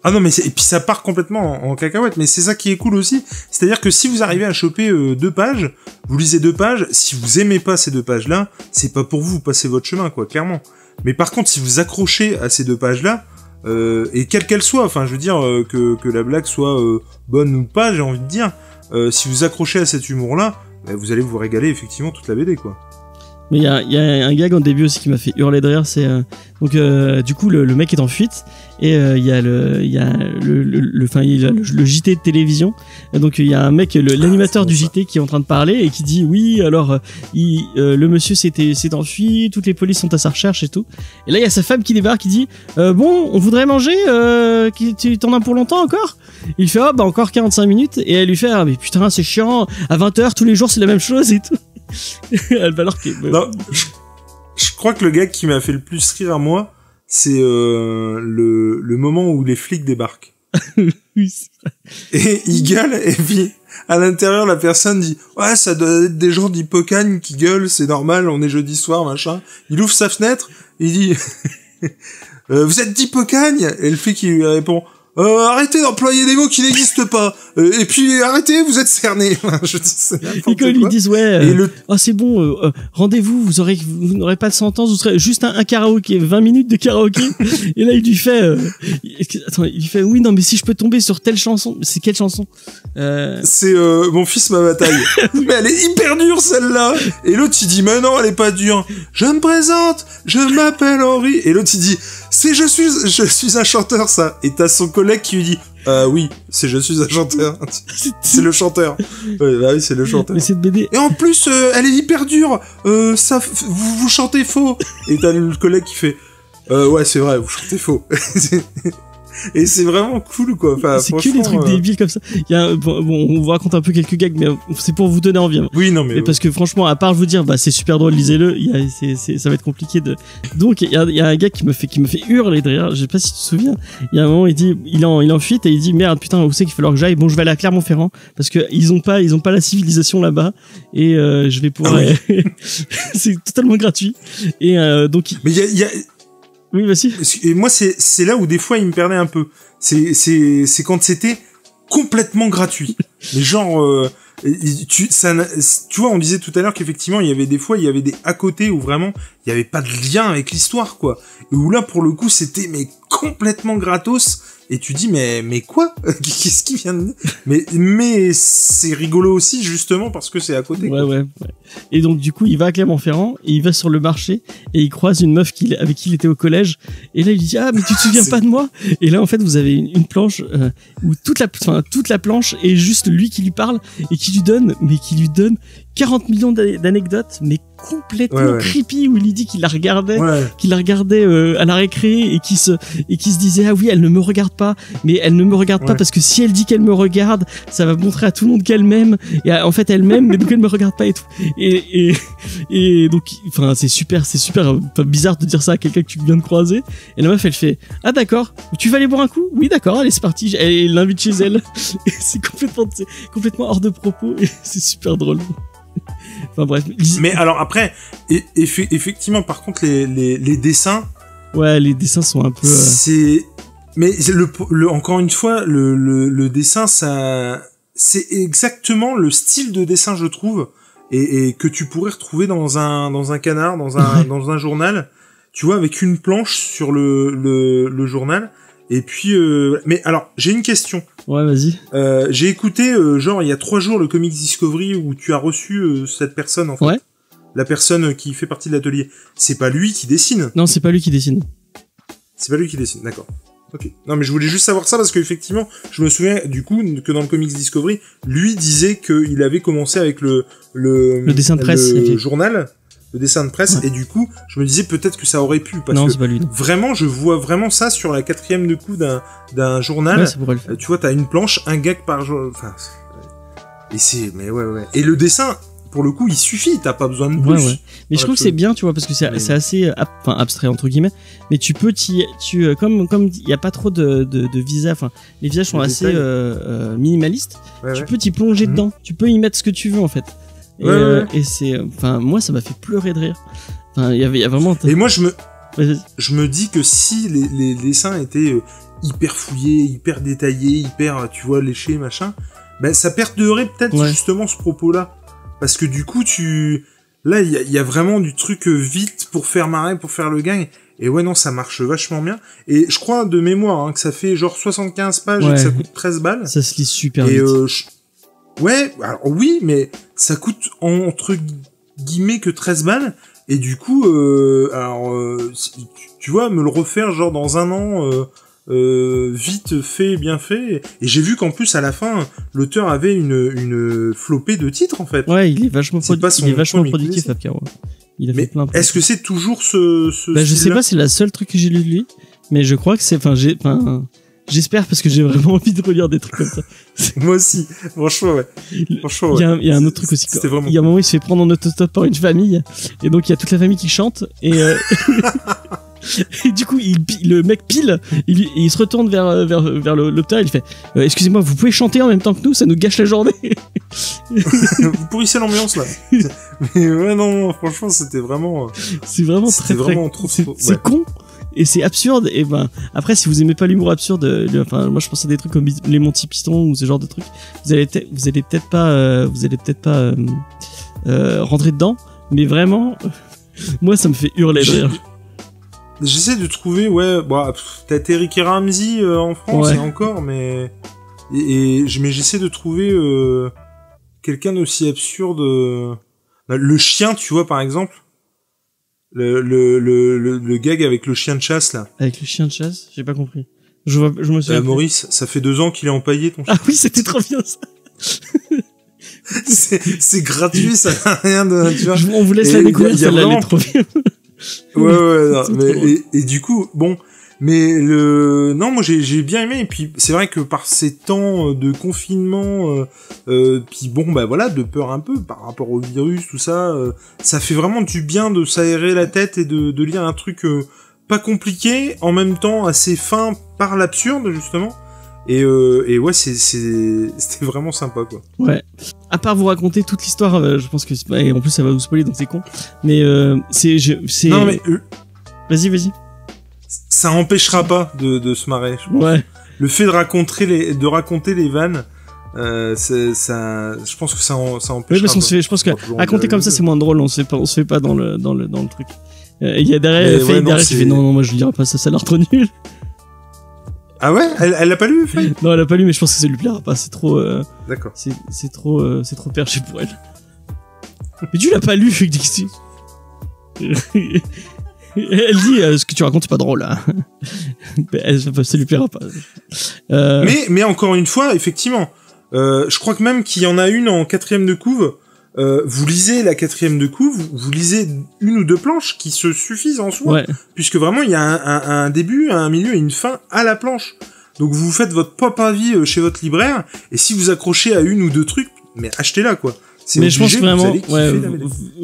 Ah non, mais et puis ça part complètement en cacahuète, mais c'est ça qui est cool aussi. C'est-à-dire que si vous arrivez à choper 2 pages, vous lisez 2 pages, si vous aimez pas ces 2 pages-là, c'est pas pour vous passer votre chemin, quoi, clairement. Mais par contre, si vous accrochez à ces 2 pages-là, et quelle qu'elle soit, enfin, je veux dire, que la blague soit bonne ou pas, j'ai envie de dire, si vous accrochez à cet humour-là, bah, vous allez vous régaler effectivement toute la BD, quoi. Mais il y a un gag en début aussi qui m'a fait hurler de rire, c'est donc du coup le mec est en fuite et il y a le JT de télévision, et donc il y a un mec, l'animateur du JT qui est en train de parler et qui dit oui alors le monsieur s'est enfui, toutes les polices sont à sa recherche et tout, et là il y a sa femme qui débarque, qui dit bon on voudrait manger, tu t'en as pour longtemps encore? Il fait bah encore 45 minutes, et elle lui fait mais putain c'est chiant, à 20h tous les jours c'est la même chose et tout. Alors que non, je crois que le gag qui m'a fait le plus rire à moi, c'est le moment où les flics débarquent. Oui, et ils gueulent, et puis à l'intérieur la personne dit ouais ça doit être des gens d'Hippocagne qui gueulent, c'est normal, on est jeudi soir machin. Il ouvre sa fenêtre, il dit vous êtes d'Hippocagne? Et le flic il lui répond arrêtez d'employer des mots qui n'existent pas. Et puis arrêtez, vous êtes cerné. Je dis, c'est et quand ils lui disent c'est bon, rendez-vous, vous n'aurez pas de sentence, vous serez juste un karaoké, 20 minutes de karaoké. Et là il lui fait oui non mais si je peux tomber sur telle chanson, c'est quelle chanson? C'est Mon fils ma bataille. Mais elle est hyper dure celle-là. Et l'autre il dit mais non elle est pas dure. Je me présente, je m'appelle Henri. Et l'autre il dit je suis un chanteur ça. Et t'as son collègue qui lui dit oui, je suis un chanteur. C'est le chanteur. Ouais, bah oui, c'est le chanteur. Mais cette BD. Et en plus, elle est hyper dure. Vous chantez faux. Et t'as le collègue qui fait ouais, c'est vrai, vous chantez faux. Et c'est vraiment cool, quoi. Enfin, c'est que des trucs débiles comme ça. Il y a bon, on vous raconte un peu quelques gags, mais c'est pour vous donner envie. Hein. Oui, non, mais parce que franchement, à part vous dire, c'est super drôle, lisez-le. Ça va être compliqué de. Donc, il y a un gars qui me fait hurler de rire. Je sais pas si tu te souviens. Il y a un moment, il dit, il est en fuite et il dit, merde, putain, où c'est qu'il va falloir que j'aille? Bon, je vais aller à Clermont-Ferrand parce que ils ont pas la civilisation là-bas, et je vais pouvoir. Ah oui. C'est totalement gratuit. Et donc. Mais il y a. Oui, vas-y. Et moi, c'est là où des fois il me perdait un peu. C'est quand c'était complètement gratuit. Mais genre, tu vois, on disait tout à l'heure qu'effectivement il y avait des des à côté où vraiment il y avait pas de lien avec l'histoire, quoi. Et où là, pour le coup, c'était mais complètement gratos. Et tu dis mais quoi? Qu'est-ce qui vient de... mais c'est rigolo aussi justement parce que c'est à côté. Ouais. Et donc du coup il va à Clermont-Ferrand et il va sur le marché et il croise une meuf avec qui il était au collège, et là il lui dit mais tu te souviens pas de moi? Et là en fait vous avez une planche où toute la planche est juste lui qui lui parle et qui lui donne 40 millions d'anecdotes, mais complètement creepy, où il lui dit qu'il la regardait à la récré et qui se disait ah oui elle ne me regarde pas, mais elle ne me regarde pas parce que si elle dit qu'elle me regarde, ça va montrer à tout le monde qu'elle m'aime, et en fait elle m'aime mais donc elle me regarde pas et tout, et donc enfin c'est super bizarre de dire ça à quelqu'un que tu viens de croiser, et la meuf elle fait ah d'accord, tu vas aller boire un coup? Oui d'accord, allez c'est parti, elle l'invite chez elle. Et c'est complètement hors de propos et c'est super drôle. Enfin bref. Mais alors après, effectivement, par contre, les dessins. Ouais, les dessins sont un peu. Mais encore une fois, le dessin, ça, c'est exactement le style de dessin, je trouve, et que tu pourrais retrouver dans un canard, dans un journal. Tu vois, avec une planche sur le journal. Et puis, mais alors, j'ai une question. Ouais, vas-y. J'ai écouté, genre, il y a 3 jours, le Comics Discovery où tu as reçu cette personne, en fait. Ouais. La personne qui fait partie de l'atelier. C'est pas lui qui dessine. Non, c'est pas lui qui dessine. C'est pas lui qui dessine, d'accord. Ok. Non, mais je voulais juste savoir ça parce qu'effectivement, je me souviens, du coup, que dans le Comics Discovery, lui disait qu'il avait commencé avec le dessin de presse. Le journal. Le dessin de presse, et du coup, je me disais peut-être que ça aurait pu, parce non, que c'est pas lui, non. Vraiment, je vois vraiment ça sur la 4e de coup d'un journal. Ouais, ça pourrait le faire. Tu vois, t'as une planche, un gag par jour, enfin, mais ouais. Et le dessin, pour le coup, il suffit, t'as pas besoin de plus. Ouais. Mais je trouve que c'est bien, tu vois, parce que c'est assez, abstrait, entre guillemets, mais tu peux comme il y a pas trop de visages, enfin, les visages sont assez, minimalistes, tu peux t'y plonger dedans, tu peux y mettre ce que tu veux, en fait. Et c'est, enfin, moi ça m'a fait pleurer de rire. Enfin, il y a vraiment. Et moi je me dis que si les dessins étaient hyper fouillés, hyper détaillés, hyper, tu vois, léchés, machin, ben ça perderait peut-être justement ce propos-là, parce que du coup là il y a vraiment du truc vite pour faire marrer, pour faire le gang. Et ouais, non, ça marche vachement bien. Et je crois de mémoire que ça fait genre 75 pages et que ça coûte 13 balles. Ça se lit super vite. Ouais, alors oui, mais ça coûte entre guillemets que 13 balles. Et du coup, tu vois, me le refaire genre dans un an, vite fait, bien fait. Et j'ai vu qu'en plus, à la fin, l'auteur avait une flopée de titres, en fait. Ouais, il est vachement productif, Fab Caro. Il a fait plein. Est-ce que c'est toujours bah, je sais pas, c'est la seule truc que j'ai lu de lui. Mais je crois que c'est, j'espère parce que j'ai vraiment envie de relire des trucs comme ça. Moi aussi, franchement, ouais. Franchement, ouais. Il y a un autre truc aussi. Vraiment... Il y a un moment où il se fait prendre en autostop par une famille, et donc il y a toute la famille qui chante, et, et du coup, le mec pile, il se retourne vers l'auteur, il fait excusez-moi, vous pouvez chanter en même temps que nous, ça nous gâche la journée. Vous pourrissez l'ambiance là. Mais ouais, non, franchement, c'était vraiment. C'est vraiment trop. C'est con. Et c'est absurde, et ben après si vous aimez pas l'humour absurde, moi je pense à des trucs comme les Monty Python ou ce genre de trucs, vous allez peut-être pas rentrer dedans, mais vraiment moi ça me fait hurler de rire. J'essaie de trouver, ouais, bah peut-être Eric et Ramsey en France, ouais. Et encore, mais mais j'essaie de trouver quelqu'un d'aussi absurde. Le chien, tu vois, par exemple. Le gag avec le chien de chasse, là. Avec le chien de chasse? J'ai pas compris. Je me souviens. Maurice, ça fait 2 ans qu'il est empaillé, ton chien. Ah oui, c'était trop bien, ça. c'est gratuit, ça n'a rien de, tu vois. On vous laisse la découvrir, celle-là, elle est trop bien. Ouais, non, mais, et du coup, bon, mais non, moi j'ai bien aimé, et puis c'est vrai que par ces temps de confinement, puis bon, bah voilà, de peur un peu par rapport au virus, tout ça, ça fait vraiment du bien de s'aérer la tête et de lire un truc pas compliqué, en même temps assez fin par l'absurde, justement. Et ouais, c'était vraiment sympa, quoi. Ouais. À part vous raconter toute l'histoire, je pense que et en plus ça va vous spoiler, donc c'est con. Mais c'est non mais vas-y. Ça empêchera pas de se marrer. Je pense. Ouais. Le fait de raconter les vannes, je pense que ça empêchera. Oui, parce je pense que raconter comme ça c'est moins drôle. On se fait pas dans le truc. Il y a derrière, qui fait non, moi je lirai pas ça, ça a l'air trop nul. Ah ouais, elle l'a pas lu, Faye? Non, elle a pas lu, mais je pense que ça lui plaira pas. C'est trop. D'accord. C'est trop perché pour elle. Mais tu l'as pas lu, Dixie. Elle dit ce que tu racontes c'est pas drôle, hein. Ça lui plaira pas. Mais encore une fois, effectivement, je crois que même qu'il y en a une en 4e de couve. Vous lisez la 4e de couve, vous lisez 1 ou 2 planches qui se suffisent en soi, ouais. Puisque vraiment il y a un début, un milieu et une fin à la planche. Donc vous faites votre propre avis chez votre libraire, et si vous accrochez à 1 ou 2 trucs, mais achetez-la, quoi. Mais je pense vraiment,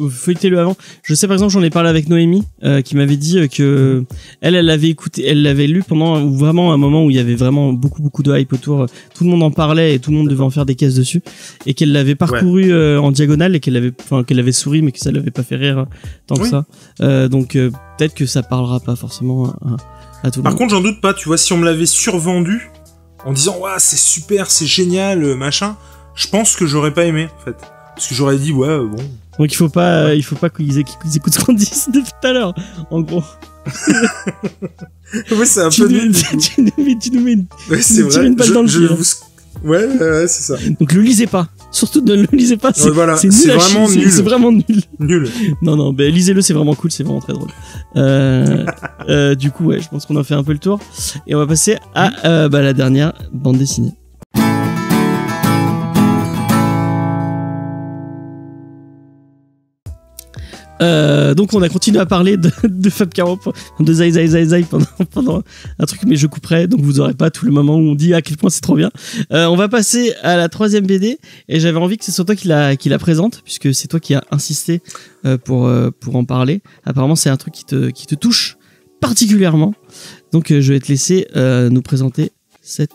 feuilletez-le avant. Je sais par exemple, j'en ai parlé avec Noémie, qui m'avait dit que elle l'avait écouté, elle l'avait lu pendant vraiment un moment où il y avait vraiment beaucoup de hype autour. Tout le monde en parlait et tout le monde devait en faire des caisses dessus, et qu'elle l'avait parcouru en diagonale et qu'elle avait souri, mais que ça l'avait pas fait rire tant que ça. Donc peut-être que ça parlera pas forcément à tout le monde. Par contre, j'en doute pas. Tu vois, si on me l'avait survendu en disant ouais c'est super, c'est génial, machin, je pense que j'aurais pas aimé en fait. Parce que j'aurais dit, ouais, bon. Donc il faut pas qu'ils écoutent ce qu'on dit depuis tout à l'heure, en gros. Ouais, c'est un peu nul. Tu nous mets une balle dans le pied. Ouais, c'est ça. Donc le lisez pas. Surtout ne le lisez pas. C'est vraiment nul. C'est vraiment nul. Nul. Non, lisez-le, c'est vraiment cool, c'est vraiment très drôle. Du coup, ouais, je pense qu'on a fait un peu le tour. Et on va passer à la dernière bande dessinée. Donc on a continué à parler de Fab Caro, de Zai pendant un truc, mais je couperai, donc vous aurez pas tout le moment où on dit à quel point c'est trop bien. On va passer à la 3e BD, et j'avais envie que ce soit toi qui la présente, puisque c'est toi qui as insisté pour en parler. Apparemment c'est un truc qui te touche particulièrement, donc je vais te laisser nous présenter cette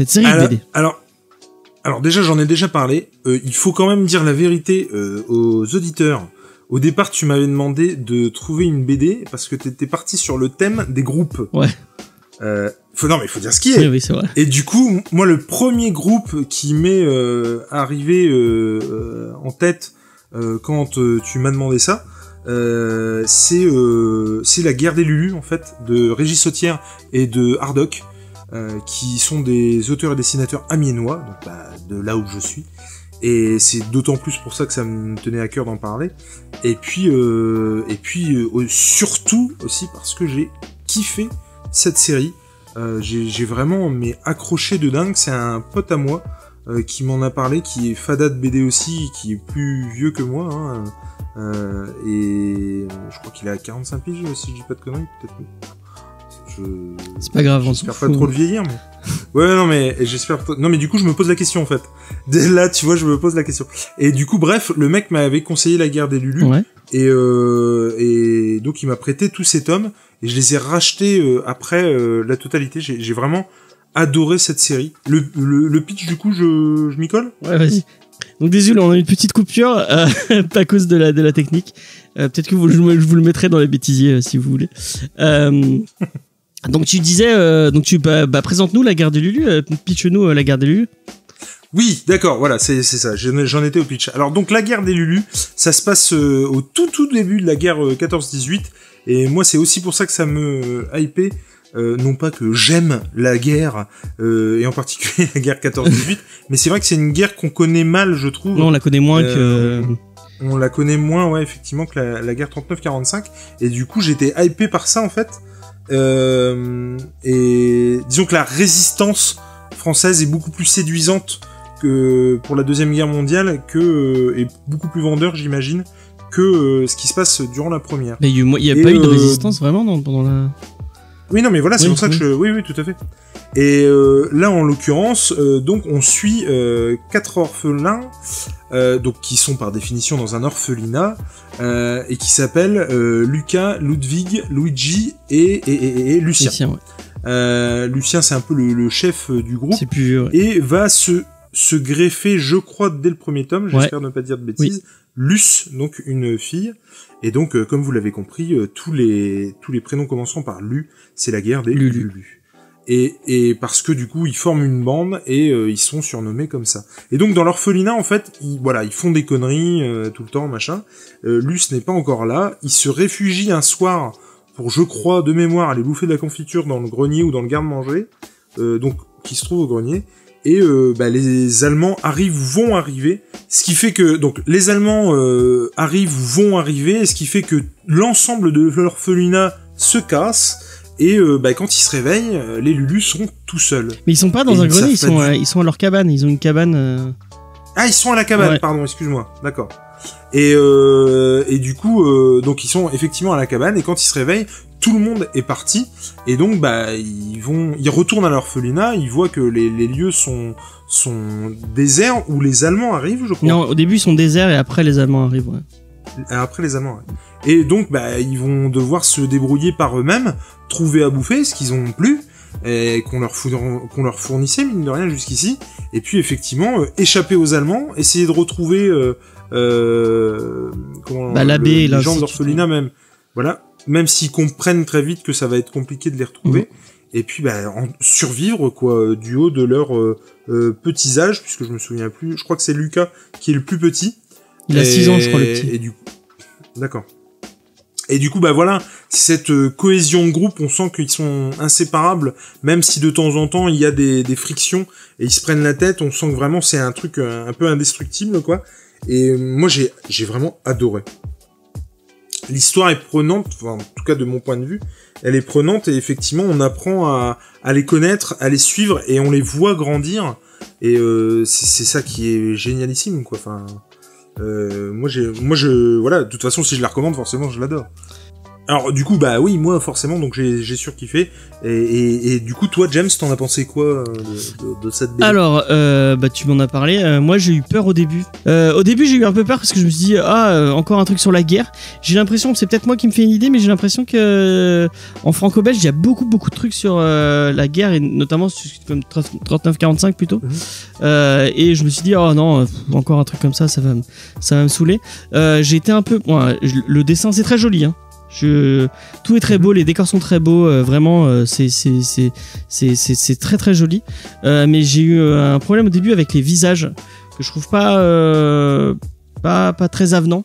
série de BD. Alors déjà j'en ai déjà parlé, il faut quand même dire la vérité aux auditeurs. Au départ, tu m'avais demandé de trouver une BD parce que t'étais parti sur le thème des groupes. Ouais. Non, mais il faut dire ce qui est. Oui, c'est vrai. Et du coup, moi, le premier groupe qui m'est arrivé en tête quand tu m'as demandé ça, c'est La Guerre des Lulus, en fait, de Régis Sautière et de Hardock, qui sont des auteurs et dessinateurs amiénois, donc de là où je suis. Et c'est d'autant plus pour ça que ça me tenait à cœur d'en parler. Et puis surtout aussi parce que j'ai kiffé cette série. J'ai vraiment accroché de dingue. C'est un pote à moi qui m'en a parlé, qui est fada de BD aussi, qui est plus vieux que moi. Hein, et je crois qu'il a 45 piges, si je dis pas de conneries, peut-être. C'est pas grave, j'espère pas trop le vieillir, mais ouais, non, mais j'espère. Non, mais du coup, je me pose la question en fait. Dès là, tu vois, je me pose la question. Et du coup, bref, le mec m'avait conseillé La Guerre des Lulus, ouais. Et donc il m'a prêté tous ces tomes et je les ai rachetés après la totalité. J'ai vraiment adoré cette série. Le pitch, du coup, je m'y colle. Ouais, vas-y. Donc désolé, on a une petite coupure à cause de la technique. Peut-être que je vous le mettrai dans les bêtisiers si vous voulez. Donc tu disais, présente-nous La Guerre des Lulus, pitch-nous La Guerre des Lulus. Oui, d'accord, voilà, c'est ça, j'en étais au pitch. Alors donc La Guerre des Lulus, ça se passe au tout début de la guerre 14-18, et moi c'est aussi pour ça que ça me hypait, non pas que j'aime la guerre, et en particulier la guerre 14-18, mais c'est vrai que c'est une guerre qu'on connaît mal, je trouve. Non, on la connaît moins que... On la connaît moins, ouais, effectivement, que la guerre 39-45, et du coup j'étais hypé par ça en fait, et disons que la résistance française est beaucoup plus séduisante que pour la Deuxième Guerre mondiale, et beaucoup plus vendeur, j'imagine, que ce qui se passe durant la première. Mais il y a pas eu de résistance vraiment pendant la... Oui, non, mais voilà, c'est pour ça que oui, tout à fait. Et là, en l'occurrence, donc on suit 4 orphelins, donc qui sont par définition dans un orphelinat, et qui s'appellent Lucas, Ludwig, Luigi et Lucien. Lucien, ouais. Lucien, c'est un peu le chef du groupe, c'est plus vieux, ouais. Et va se greffer, je crois, dès le premier tome, j'espère ne pas dire de bêtises, oui. Luce, donc une fille, et donc, comme vous l'avez compris, tous les prénoms commençant par Lu, c'est la guerre des Lulus. Et parce que du coup, ils forment une bande, et ils sont surnommés comme ça. Et donc, dans l'orphelinat, en fait, ils font des conneries tout le temps, machin. Luce n'est pas encore là, il se réfugie un soir pour, je crois, de mémoire, aller bouffer de la confiture dans le grenier ou dans le garde-manger, donc qui se trouve au grenier. Et les Allemands vont arriver, ce qui fait que donc les Allemands vont arriver, ce qui fait que l'ensemble de l'orphelinat se casse. Et quand ils se réveillent, les Lulus sont tout seuls. Mais ils sont pas dans un grenier, ils sont à leur cabane. Ils ont une cabane. Ah, ils sont à la cabane, ouais. Pardon, excuse-moi. D'accord. Et du coup, donc ils sont effectivement à la cabane. Et quand ils se réveillent, tout le monde est parti. Et donc, ils retournent à l'orphelinat. Ils voient que les lieux sont déserts où les Allemands arrivent, je crois. Non, au début ils sont déserts et après les Allemands arrivent. Ouais. Après les Allemands. Ouais. Et donc, ils vont devoir se débrouiller par eux-mêmes, trouver à bouffer ce qu'ils ont plus. Et qu'on leur fournissait mine de rien jusqu'ici, et puis effectivement échapper aux Allemands, essayer de retrouver l'abbé et les gens de l'orphelinat même, voilà, même s'ils comprennent très vite que ça va être compliqué de les retrouver, et puis survivre quoi, du haut de leurs petits âges, puisque je me souviens plus, je crois que c'est Lucas qui est le plus petit, il a 6 ans je crois le petit, et du coup, d'accord. Et du coup, voilà, c'est cette cohésion de groupe, on sent qu'ils sont inséparables, même si de temps en temps, il y a des frictions, et ils se prennent la tête, on sent que vraiment c'est un truc un peu indestructible, quoi. Et moi, j'ai vraiment adoré. L'histoire est prenante, enfin, en tout cas de mon point de vue, elle est prenante, et effectivement, on apprend à les connaître, à les suivre, et on les voit grandir, et c'est ça qui est génialissime, quoi, enfin... voilà, de toute façon, si je la recommande, forcément, je l'adore. Alors, du coup, oui, moi, forcément, donc j'ai surkiffé. Et du coup, toi, James, t'en as pensé quoi de cette BD ? Alors, tu m'en as parlé. Moi, j'ai eu peur au début. Au début, j'ai eu un peu peur parce que je me suis dit, encore un truc sur la guerre. J'ai l'impression, c'est peut-être moi qui me fais une idée, mais j'ai l'impression que en franco-belge, il y a beaucoup de trucs sur la guerre, et notamment comme 39-45 plutôt. Et je me suis dit, oh non, encore un truc comme ça va me saouler. J'ai été un peu... le dessin, c'est très joli, hein. Tout est très beau, les décors sont très beaux, vraiment c'est très très joli, mais j'ai eu un problème au début avec les visages que je trouve pas très avenants.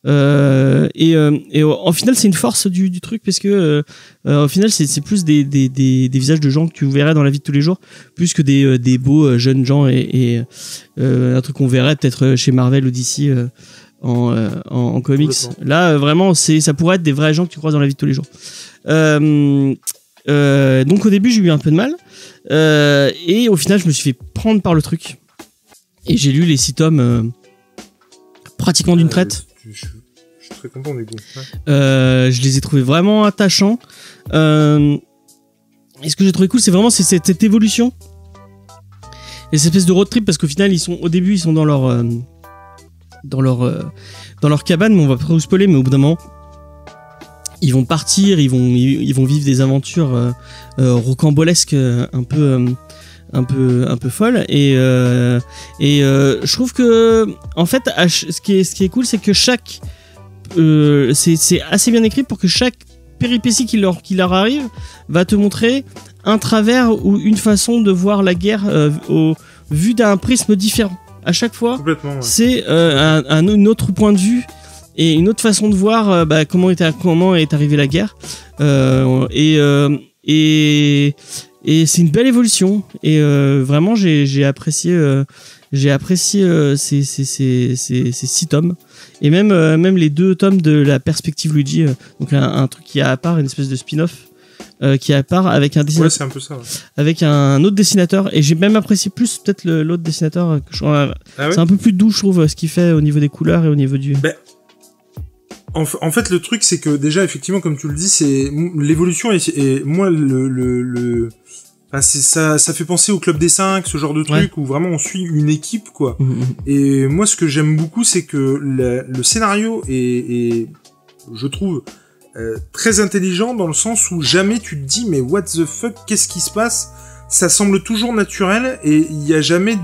Et en final, c'est une force du truc parce que au final, c'est plus des visages de gens que tu verrais dans la vie de tous les jours, plus que des beaux jeunes gens et un truc qu'on verrait peut-être chez Marvel ou DC en comics. Là, vraiment, ça pourrait être des vrais gens que tu croises dans la vie de tous les jours. Donc au début, j'ai eu un peu de mal. Et au final, je me suis fait prendre par le truc. Et j'ai lu les 6 tomes pratiquement d'une traite. Je suis très content du coup. Ouais. Je les ai trouvés vraiment attachants. Et ce que j'ai trouvé cool, c'est vraiment cette évolution. Et cette espèce de road trip, parce qu'au final, au début, ils sont dans leur cabane, mais on va pas trop spoiler, mais au bout d'un moment, ils vont partir, ils vont vivre des aventures rocambolesques un peu folle et je trouve que en fait ce qui est cool, c'est que chaque c'est assez bien écrit pour que chaque péripétie qui leur arrive va te montrer un travers ou une façon de voir la guerre vu d'un prisme différent à chaque fois. Complètement, ouais. C'est un autre point de vue et une autre façon de voir comment est arrivée la guerre et c'est une belle évolution et vraiment j'ai apprécié ces 6 tomes et même les 2 tomes de la perspective Luigi, donc un truc qui est à part, une espèce de spin-off qui est à part avec un dessinateur, c'est un peu ça, ouais. avec un autre dessinateur, et j'ai même apprécié plus peut-être l'autre dessinateur c'est un peu plus doux, je trouve, ce qu'il fait au niveau des couleurs et au niveau du en fait, le truc, c'est que déjà, effectivement, comme tu le dis, c'est l'évolution et moi enfin, ça fait penser au Club des 5, ce genre de truc où vraiment on suit une équipe, quoi. Et moi, ce que j'aime beaucoup, c'est que le scénario est je trouve, très intelligent dans le sens où jamais tu te dis mais what the fuck, qu'est-ce qui se passe? Ça semble toujours naturel et il y a jamais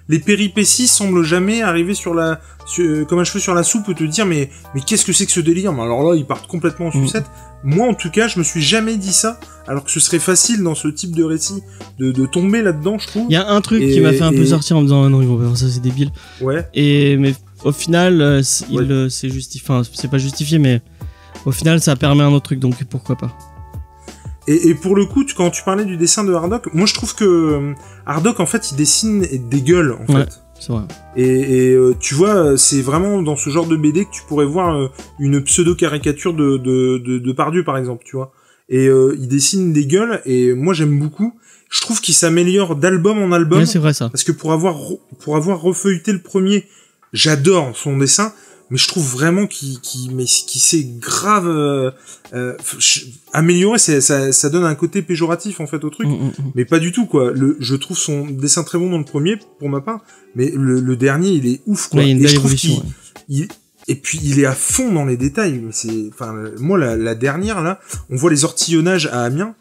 les péripéties semblent jamais arriver comme un cheveu sur la soupe, te dire mais qu'est-ce que c'est que ce délire? Alors là, ils partent complètement en sucette. Moi, en tout cas, je me suis jamais dit ça, alors que ce serait facile dans ce type de récit de tomber là-dedans, je trouve. Il y a un truc qui m'a fait un peu sortir en me disant non, ils vont pas faire ça, c'est débile. Ouais. Mais au final, c'est justifié. Enfin, c'est pas justifié, mais au final, ça permet un autre truc, donc pourquoi pas. Et pour le coup, quand tu parlais du dessin de Hardock, moi je trouve que Hardock, en fait, il dessine des gueules, en fait. C'est vrai. Et tu vois, c'est vraiment dans ce genre de BD que tu pourrais voir une pseudo-caricature de Pardieu, par exemple, tu vois. Et il dessine des gueules, et moi j'aime beaucoup. Je trouve qu'il s'améliore d'album en album. Ouais, c'est vrai ça. Parce que pour avoir refeuilleté le premier, j'adore son dessin. Mais je trouve vraiment qu'il s'est grave amélioré. Ça donne un côté péjoratif en fait au truc, mais pas du tout, quoi. Je trouve son dessin très bon dans le premier pour ma part, mais le dernier il est ouf, quoi. Ouais, il y a une et belle je trouve évolution. et puis il est à fond dans les détails. Moi la dernière là, on voit les ortillonnages à Amiens.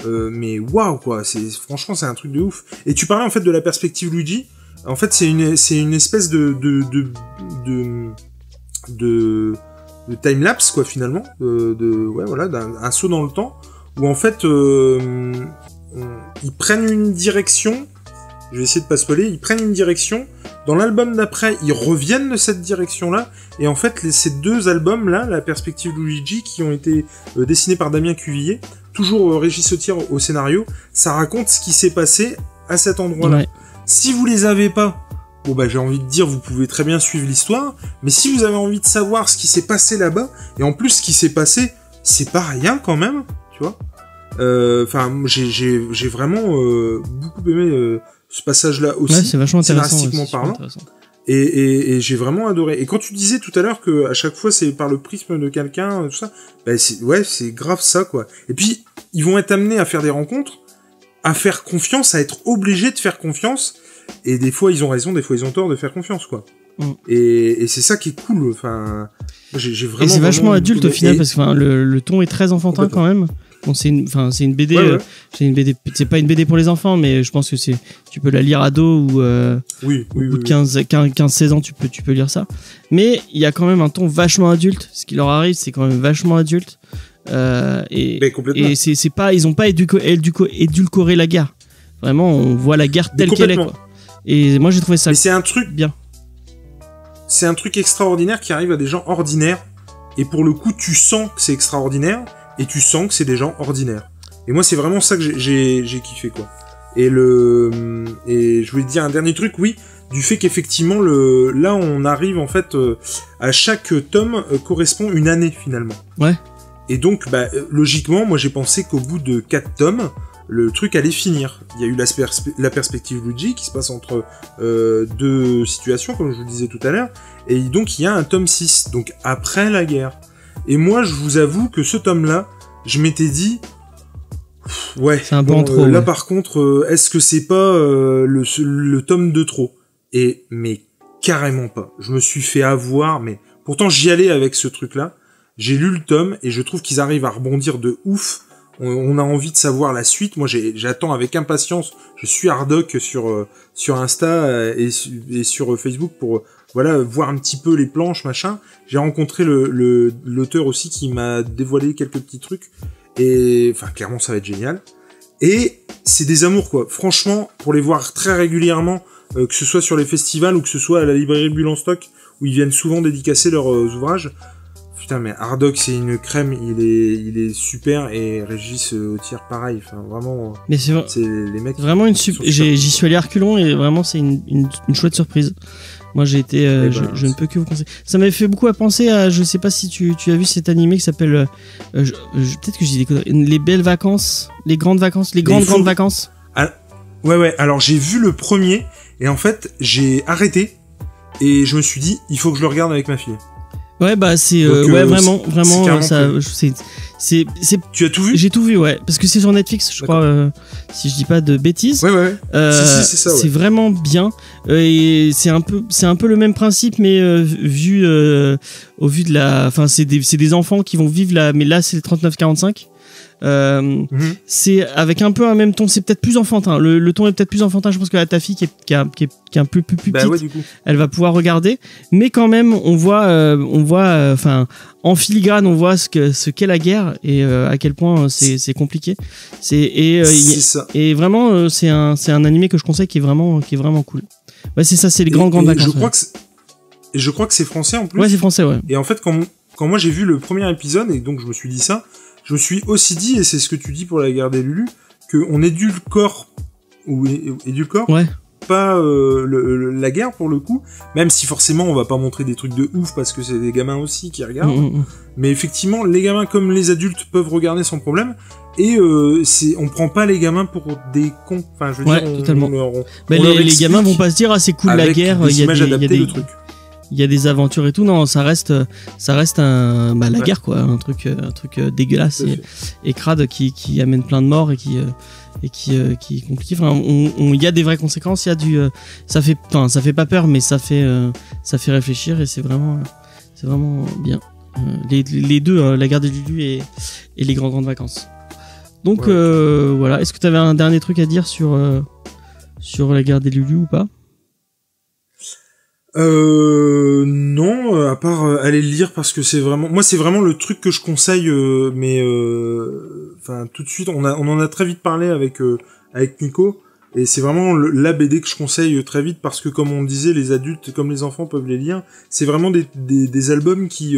Mais waouh, quoi. Franchement c'est un truc de ouf. Et tu parlais en fait de la perspective Luigi. En fait c'est une espèce de time-lapse, quoi, finalement, d'un saut dans le temps, où en fait ils prennent une direction, je vais essayer de pas spoiler, ils prennent une direction, dans l'album d'après ils reviennent de cette direction là, et en fait ces 2 albums là, la perspective Luigi, qui ont été dessinés par Damien Cuvillier, toujours Régis Sautier au scénario, ça raconte ce qui s'est passé à cet endroit là. Si vous les avez pas, bon j'ai envie de dire, vous pouvez très bien suivre l'histoire, mais si vous avez envie de savoir ce qui s'est passé là-bas, et en plus ce qui s'est passé, c'est pas rien quand même, tu vois. J'ai vraiment beaucoup aimé ce passage-là aussi, c'est vachement scénaristiquement parlant, et j'ai vraiment adoré. Et quand tu disais tout à l'heure que à chaque fois c'est par le prisme de quelqu'un, tout ça, c'est grave ça, quoi. Et puis ils vont être amenés à faire des rencontres, à faire confiance, à être obligés de faire confiance. Et des fois ils ont raison, des fois ils ont tort de faire confiance, quoi. Et c'est ça qui est cool. Enfin, j'ai vraiment. Et c'est vachement adulte au final, parce que le ton est très enfantin quand même. Bon, c'est une BD. C'est une BD. C'est pas une BD pour les enfants, mais je pense que tu peux la lire ado ou au bout de 15-16 ans, tu peux lire ça. Mais il y a quand même un ton vachement adulte. Ce qui leur arrive, c'est quand même vachement adulte. Et c'est pas, ils ont pas édulcoré la guerre. Vraiment, on voit la guerre telle qu'elle est, quoi. Et moi j'ai trouvé ça c'est un truc bien. c'est un truc extraordinaire qui arrive à des gens ordinaires, et pour le coup, tu sens que c'est extraordinaire, et tu sens que c'est des gens ordinaires. Et moi, c'est vraiment ça que j'ai kiffé, quoi. Et je voulais te dire un dernier truc, oui, du fait qu'effectivement, là, on arrive, en fait, à chaque tome correspond une année, finalement. Ouais. Et donc, logiquement, moi, j'ai pensé qu'au bout de 4 tomes, le truc allait finir. Il y a eu la perspective Luigi qui se passe entre 2 situations, comme je vous le disais tout à l'heure, et donc il y a un tome 6, donc après la guerre. Et moi, je vous avoue que ce tome-là, je m'étais dit, ouais, c'est un peu trop. Là ouais. par contre, est-ce que c'est pas le tome de trop? Mais carrément pas. Je me suis fait avoir, mais pourtant j'y allais avec ce truc-là. J'ai lu le tome et je trouve qu'ils arrivent à rebondir de ouf. On a envie de savoir la suite. Moi, j'attends avec impatience. Je suis Hardoc sur Insta et sur Facebook pour voilà voir un petit peu les planches, machin. J'ai rencontré l'auteur aussi qui m'a dévoilé quelques petits trucs. Et enfin, clairement, ça va être génial. Et c'est des amours, quoi. Franchement, pour les voir très régulièrement, que ce soit sur les festivals ou que ce soit à la librairie Bulle en Stock, où ils viennent souvent dédicacer leurs ouvrages. Putain, mais Hardoc, c'est une crème, il est super, et Régis Autier, pareil, enfin, vraiment, Mais c'est les mecs... Vraiment j'y suis allé à reculons, et vraiment, c'est une chouette surprise. Moi, j'ai été, je ne peux que vous conseiller. Ça m'avait fait beaucoup à penser à, je sais pas si tu as vu cet animé qui s'appelle, peut-être que je dis des conneries, les belles vacances, les grandes vacances, les grandes vacances. Ah, ouais, alors j'ai vu le premier, et en fait, j'ai arrêté, et je me suis dit, il faut que je le regarde avec ma fille. Ouais, bah c'est vraiment ça c'est Tu as tout vu? J'ai tout vu, ouais, parce que c'est sur Netflix, je crois, si je dis pas de bêtises. Ouais. Si, c'est ça, ouais. C'est vraiment bien, et c'est un peu le même principe, mais vu au vu de la, enfin c'est des enfants qui vont vivre mais là c'est le 39-45. C'est avec un peu un même ton, c'est peut-être plus enfantin, le ton est peut-être plus enfantin, je pense que ta fille qui est un peu plus petite, ouais, du coup. elle va pouvoir regarder, mais quand même on voit enfin en filigrane on voit ce qu'est la guerre, et à quel point c'est compliqué, c'est ça. Et vraiment c'est un animé que je conseille, qui est vraiment cool. Ouais, c'est ça, c'est les grandes vacances. Je crois que c'est français en plus. Ouais, c'est français, ouais. Et en fait, quand moi j'ai vu le premier épisode, et donc je me suis dit ça, je me suis aussi dit, et c'est ce que tu dis pour la guerre des Lulu, qu'on édulcore, ouais. Pas la guerre pour le coup, même si forcément on va pas montrer des trucs de ouf parce que c'est des gamins aussi qui regardent, mais effectivement les gamins comme les adultes peuvent regarder sans problème, et on prend pas les gamins pour des cons, enfin je veux dire, totalement. Les gamins vont pas se dire c'est cool la guerre, il y a des aventures et tout, non, ça reste la guerre, quoi, un truc dégueulasse et crade qui amène plein de morts et qui est compliqué. Enfin, il y a des vraies conséquences, il y a ça fait pas peur, mais ça fait réfléchir, et c'est vraiment bien. Les deux, la guerre des Lulu et les grandes vacances. Donc voilà, est-ce que tu avais un dernier truc à dire sur la guerre des Lulu ou pas? Non, à part aller le lire, parce que c'est vraiment le truc que je conseille, mais enfin tout de suite, on en a très vite parlé avec Nico, et c'est vraiment la BD que je conseille très vite, parce que comme on le disait, les adultes comme les enfants peuvent les lire. C'est vraiment des albums qui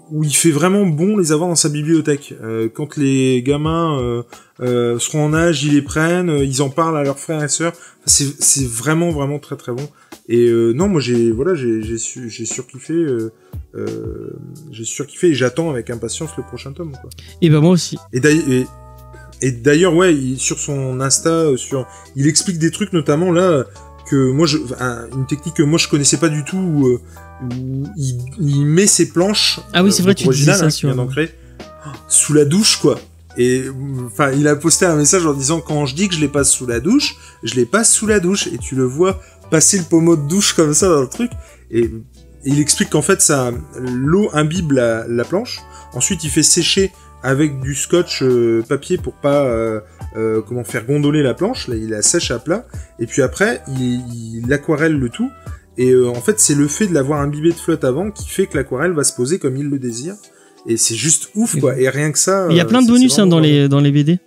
où il fait vraiment bon les avoir dans sa bibliothèque. Quand les gamins seront en âge, ils les prennent, ils en parlent à leurs frères et sœurs. C'est vraiment très très bon. Et non, moi j'ai surkiffé, j'ai surkiffé, et j'attends avec impatience le prochain tome, quoi. Et ben moi aussi. Et d'ailleurs, ouais, sur son Insta, il explique des trucs, notamment là, que moi une technique que moi je connaissais pas du tout, où il met ses planches, ah oui, c'est vrai, tu disais ça, sur sous la douche, quoi. Et enfin, il a posté un message en disant, quand je dis que je les passe sous la douche, je les passe sous la douche, et tu le vois passer le pommeau de douche comme ça dans le truc, et il explique qu'en fait l'eau imbibe la planche. Ensuite, il fait sécher avec du scotch papier pour pas faire gondoler la planche. Là, il la sèche à plat, et puis après il aquarelle le tout, et en fait c'est le fait de l'avoir imbibé de flotte avant qui fait que l'aquarelle va se poser comme il le désire, et c'est juste ouf, quoi. Et rien que ça, il y a plein de bonus dans les BD.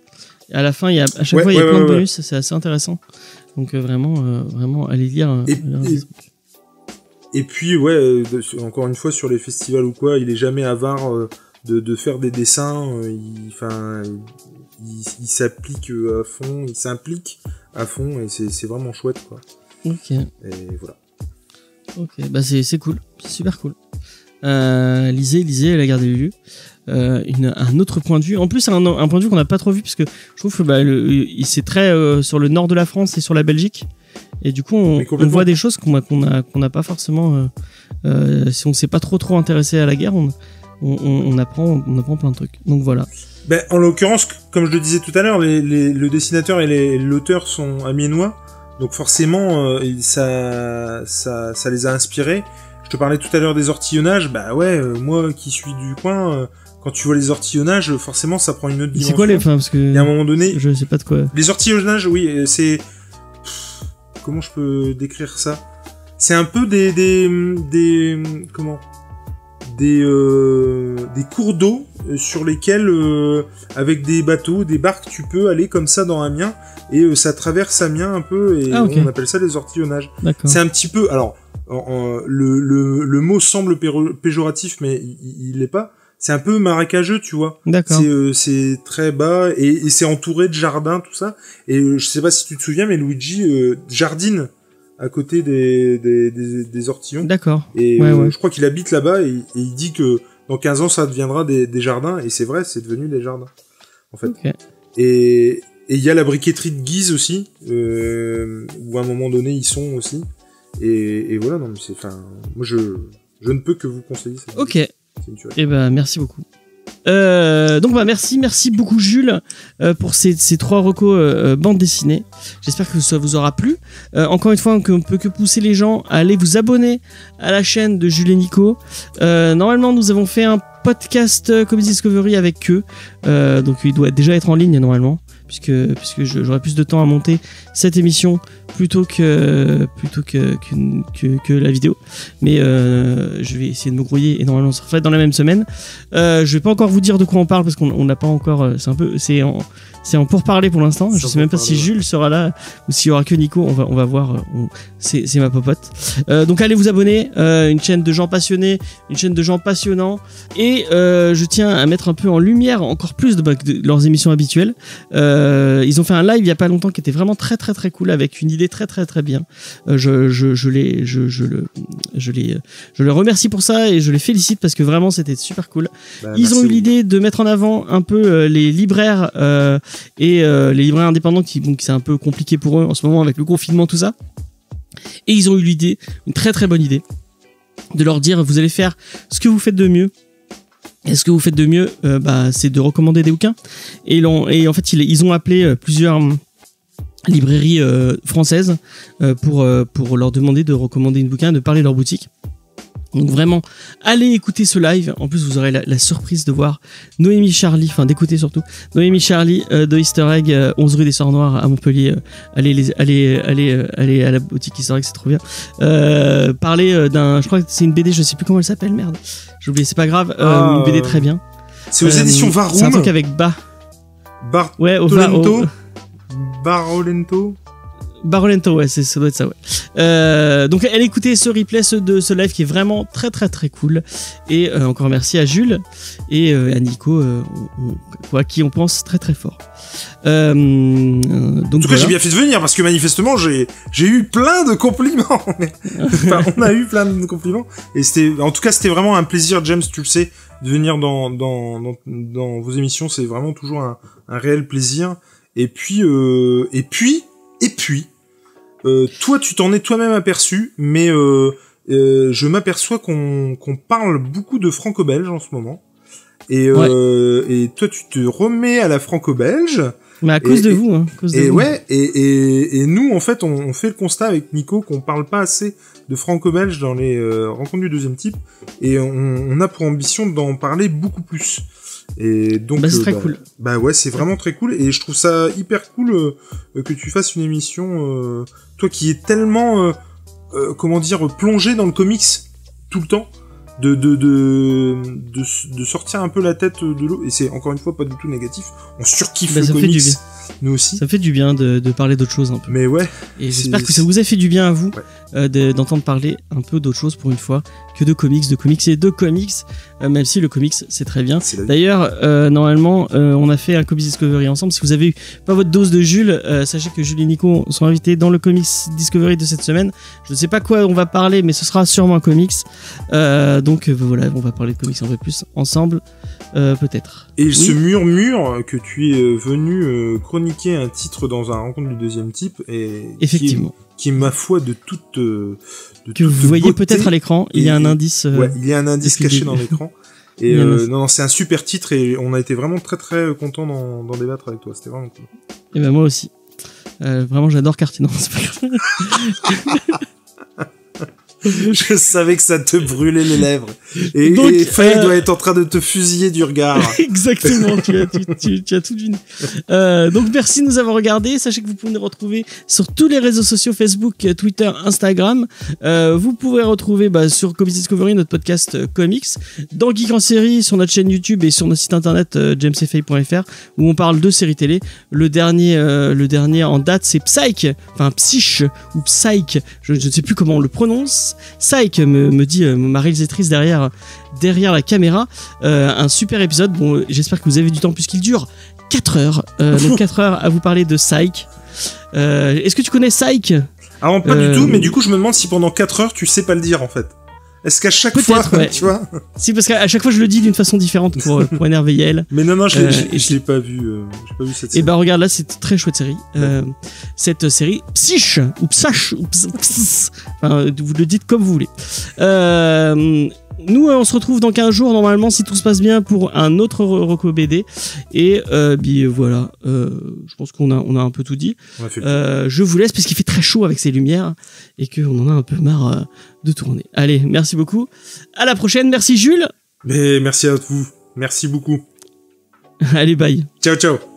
À la fin, à chaque fois il y a plein de bonus, c'est assez intéressant. Donc vraiment allez lire. Et puis encore une fois sur les festivals ou quoi, il est jamais avare de faire des dessins. Il s'applique à fond, il s'implique à fond et c'est vraiment chouette quoi. Ok. Et voilà. Ok, bah c'est cool, c'est super cool. Lisez la Guerre des Lulu. Un autre point de vue. En plus, un point de vue qu'on n'a pas trop vu, parce que je trouve que c'est très sur le nord de la France et sur la Belgique. Et du coup, on voit des choses qu'on n'a pas forcément. Si on s'est pas trop intéressé à la guerre, on apprend plein de trucs. Donc voilà. Ben, en l'occurrence, comme je le disais tout à l'heure, le dessinateur et l'auteur sont amiénois. Donc forcément, ça les a inspirés. Je te parlais tout à l'heure des ortillonnages. Bah ouais, moi qui suis du coin, quand tu vois les ortillonnages, forcément ça prend une autre dimension. C'est quoi les fins parce que il y a un moment donné, je sais pas de quoi. Les ortillonnages, oui, c'est comment je peux décrire ça? C'est un peu des cours d'eau sur lesquels avec des bateaux, des barques, tu peux aller comme ça dans Amiens et ça traverse Amiens un peu et on appelle ça des ortillonnages. D'accord. C'est un petit peu alors le mot semble péjoratif mais il l'est pas. C'est un peu marécageux, tu vois. D'accord. C'est très bas et c'est entouré de jardins, tout ça. Et je sais pas si tu te souviens, mais Luigi jardine à côté des ortillons. D'accord. Et je crois qu'il habite là-bas et il dit que dans 15 ans, ça deviendra des jardins. Et c'est vrai, c'est devenu des jardins, en fait. Okay. Et il y a la briqueterie de Guise aussi, où à un moment donné, ils sont aussi. Et voilà, non, mais moi, je ne peux que vous conseiller ça. Ok. Et merci beaucoup. Donc merci beaucoup Jules pour ces 3 recos bande dessinée. J'espère que ça vous aura plu. Encore une fois, on peut que pousser les gens à aller vous abonner à la chaîne de Jules et Nico. Normalement, nous avons fait un podcast Comedy Discovery avec eux. Donc il doit déjà être en ligne normalement, puisque j'aurai plus de temps à monter cette émission plutôt que la vidéo. Mais je vais essayer de me grouiller et normalement ça sera fait dans la même semaine. Je vais pas encore vous dire de quoi on parle parce qu'on n'a pas encore. C'est en pourparler pour l'instant. Je sais même pas si Jules sera là ou s'il y aura que Nico. On va voir. C'est ma popote. Donc allez vous abonner. Une chaîne de gens passionnés, une chaîne de gens passionnants. Et je tiens à mettre un peu en lumière encore plus de leurs émissions habituelles. Ils ont fait un live il y a pas longtemps qui était vraiment très très très cool avec une idée très très très bien. Je les remercie pour ça et je les félicite parce que vraiment c'était super cool. Ils ont eu l'idée de mettre en avant un peu les libraires et les libraires indépendants qui c'est un peu compliqué pour eux en ce moment avec le confinement tout ça. Et ils ont eu l'idée, une très très bonne idée, de leur dire vous allez faire ce que vous faites de mieux. Et ce que vous faites de mieux, c'est de recommander des bouquins. Et en fait, ils ont appelé plusieurs librairies françaises pour leur demander de recommander une bouquin, de parler de leur boutique. Donc vraiment, allez écouter ce live. En plus, vous aurez la surprise de voir Noémie Charlie, enfin d'écouter surtout Noémie Charlie de Easter Egg 11 rue des Sœurs Noires à Montpellier. Allez à la boutique Easter Egg, c'est trop bien. Parler je crois que c'est une BD, je sais plus comment elle s'appelle, merde. J'ai oublié, c'est pas grave. Une BD très bien. C'est aux éditions Varoum. C'est un truc avec Barolento, ouais, ça doit être ça, ouais. Donc, allez écouter ce replay, ce live qui est vraiment très, très, très cool. Et encore merci à Jules et à Nico, à qui on pense très, très fort. Donc, en tout cas, j'ai bien fait de venir parce que manifestement, j'ai eu plein de compliments. Enfin, on a eu plein de compliments. Et en tout cas, c'était vraiment un plaisir, James, tu le sais, de venir dans vos émissions. C'est vraiment toujours un réel plaisir. Et puis, toi, tu t'en es toi-même aperçu, mais je m'aperçois qu'on parle beaucoup de franco-belge en ce moment. Et toi, tu te remets à la franco-belge. Mais à cause de vous, hein. Et nous, en fait, on fait le constat avec Nico qu'on parle pas assez de franco-belge dans les rencontres du deuxième type, et on a pour ambition d'en parler beaucoup plus. Et donc, c'est très cool. Bah ouais, c'est vraiment très cool, et je trouve ça hyper cool que tu fasses une émission, toi qui es tellement, plongé dans le comics tout le temps, de sortir un peu la tête de l'eau. Et c'est encore une fois pas du tout négatif. On surkiffe le comics. Nous aussi. Ça fait du bien de parler d'autres choses un peu. Mais ouais. Et j'espère que ça vous a fait du bien à vous d'entendre parler un peu d'autres choses pour une fois que de comics et de comics. Même si le comics c'est très bien. D'ailleurs, normalement, on a fait un Comics Discovery ensemble. Si vous avez eu pas votre dose de Jules, sachez que Jules et Nico sont invités dans le Comics Discovery de cette semaine. Je ne sais pas quoi on va parler, mais ce sera sûrement un comics. Donc voilà, on va parler de comics un peu plus ensemble, peut-être. Et il se murmure que tu es venu chroniquer un titre dans un rencontre du deuxième type et effectivement. Qui est ma foi de toute que vous voyez peut-être à l'écran. Il y a un indice. Il y a un indice caché dans l'écran. Et non, c'est un super titre et on a été vraiment très très content d'en débattre avec toi. C'était vraiment cool. Et ben moi aussi. Vraiment, j'adore Cartier. Non, c'est pas grave. Je savais que ça te brûlait les lèvres. Et Faye doit être en train de te fusiller du regard. Exactement, tu as tout deviné. Donc merci de nous avoir regardés. Sachez que vous pouvez nous retrouver sur tous les réseaux sociaux, Facebook, Twitter, Instagram. Vous pouvez retrouver sur Comics Discovery notre podcast comics, dans Geek en série, sur notre chaîne YouTube et sur notre site internet jamesfay.fr où on parle de séries télé. Le dernier en date c'est Psych, enfin Psych ou Psych, je ne sais plus comment on le prononce. Psych me dit ma réalisatrice derrière la caméra. Un super épisode. Bon, j'espère que vous avez du temps puisqu'il dure 4 heures. Donc 4 heures à vous parler de Psych. Est-ce que tu connais Psych ? Alors pas du tout, mais du coup je me demande si pendant 4 heures tu sais pas le dire en fait. Est-ce qu'à chaque fois, tu vois ? Si, parce qu'à chaque fois je le dis d'une façon différente pour énerver Yael. Mais non, je l'ai pas vu. J'ai pas vu cette série. Et regarde là, c'est une très chouette série. Cette série Psych ou Psych ou enfin, vous le dites comme vous voulez. Nous, on se retrouve dans 15 jours normalement si tout se passe bien pour un autre reco BD. Et voilà, je pense qu'on a un peu tout dit. Je vous laisse parce qu'il fait très chaud avec ces lumières et qu'on en a un peu marre de tourner. Allez, merci beaucoup. À la prochaine. Merci Jules. Mais merci à vous. Merci beaucoup. Allez, bye. Ciao, ciao.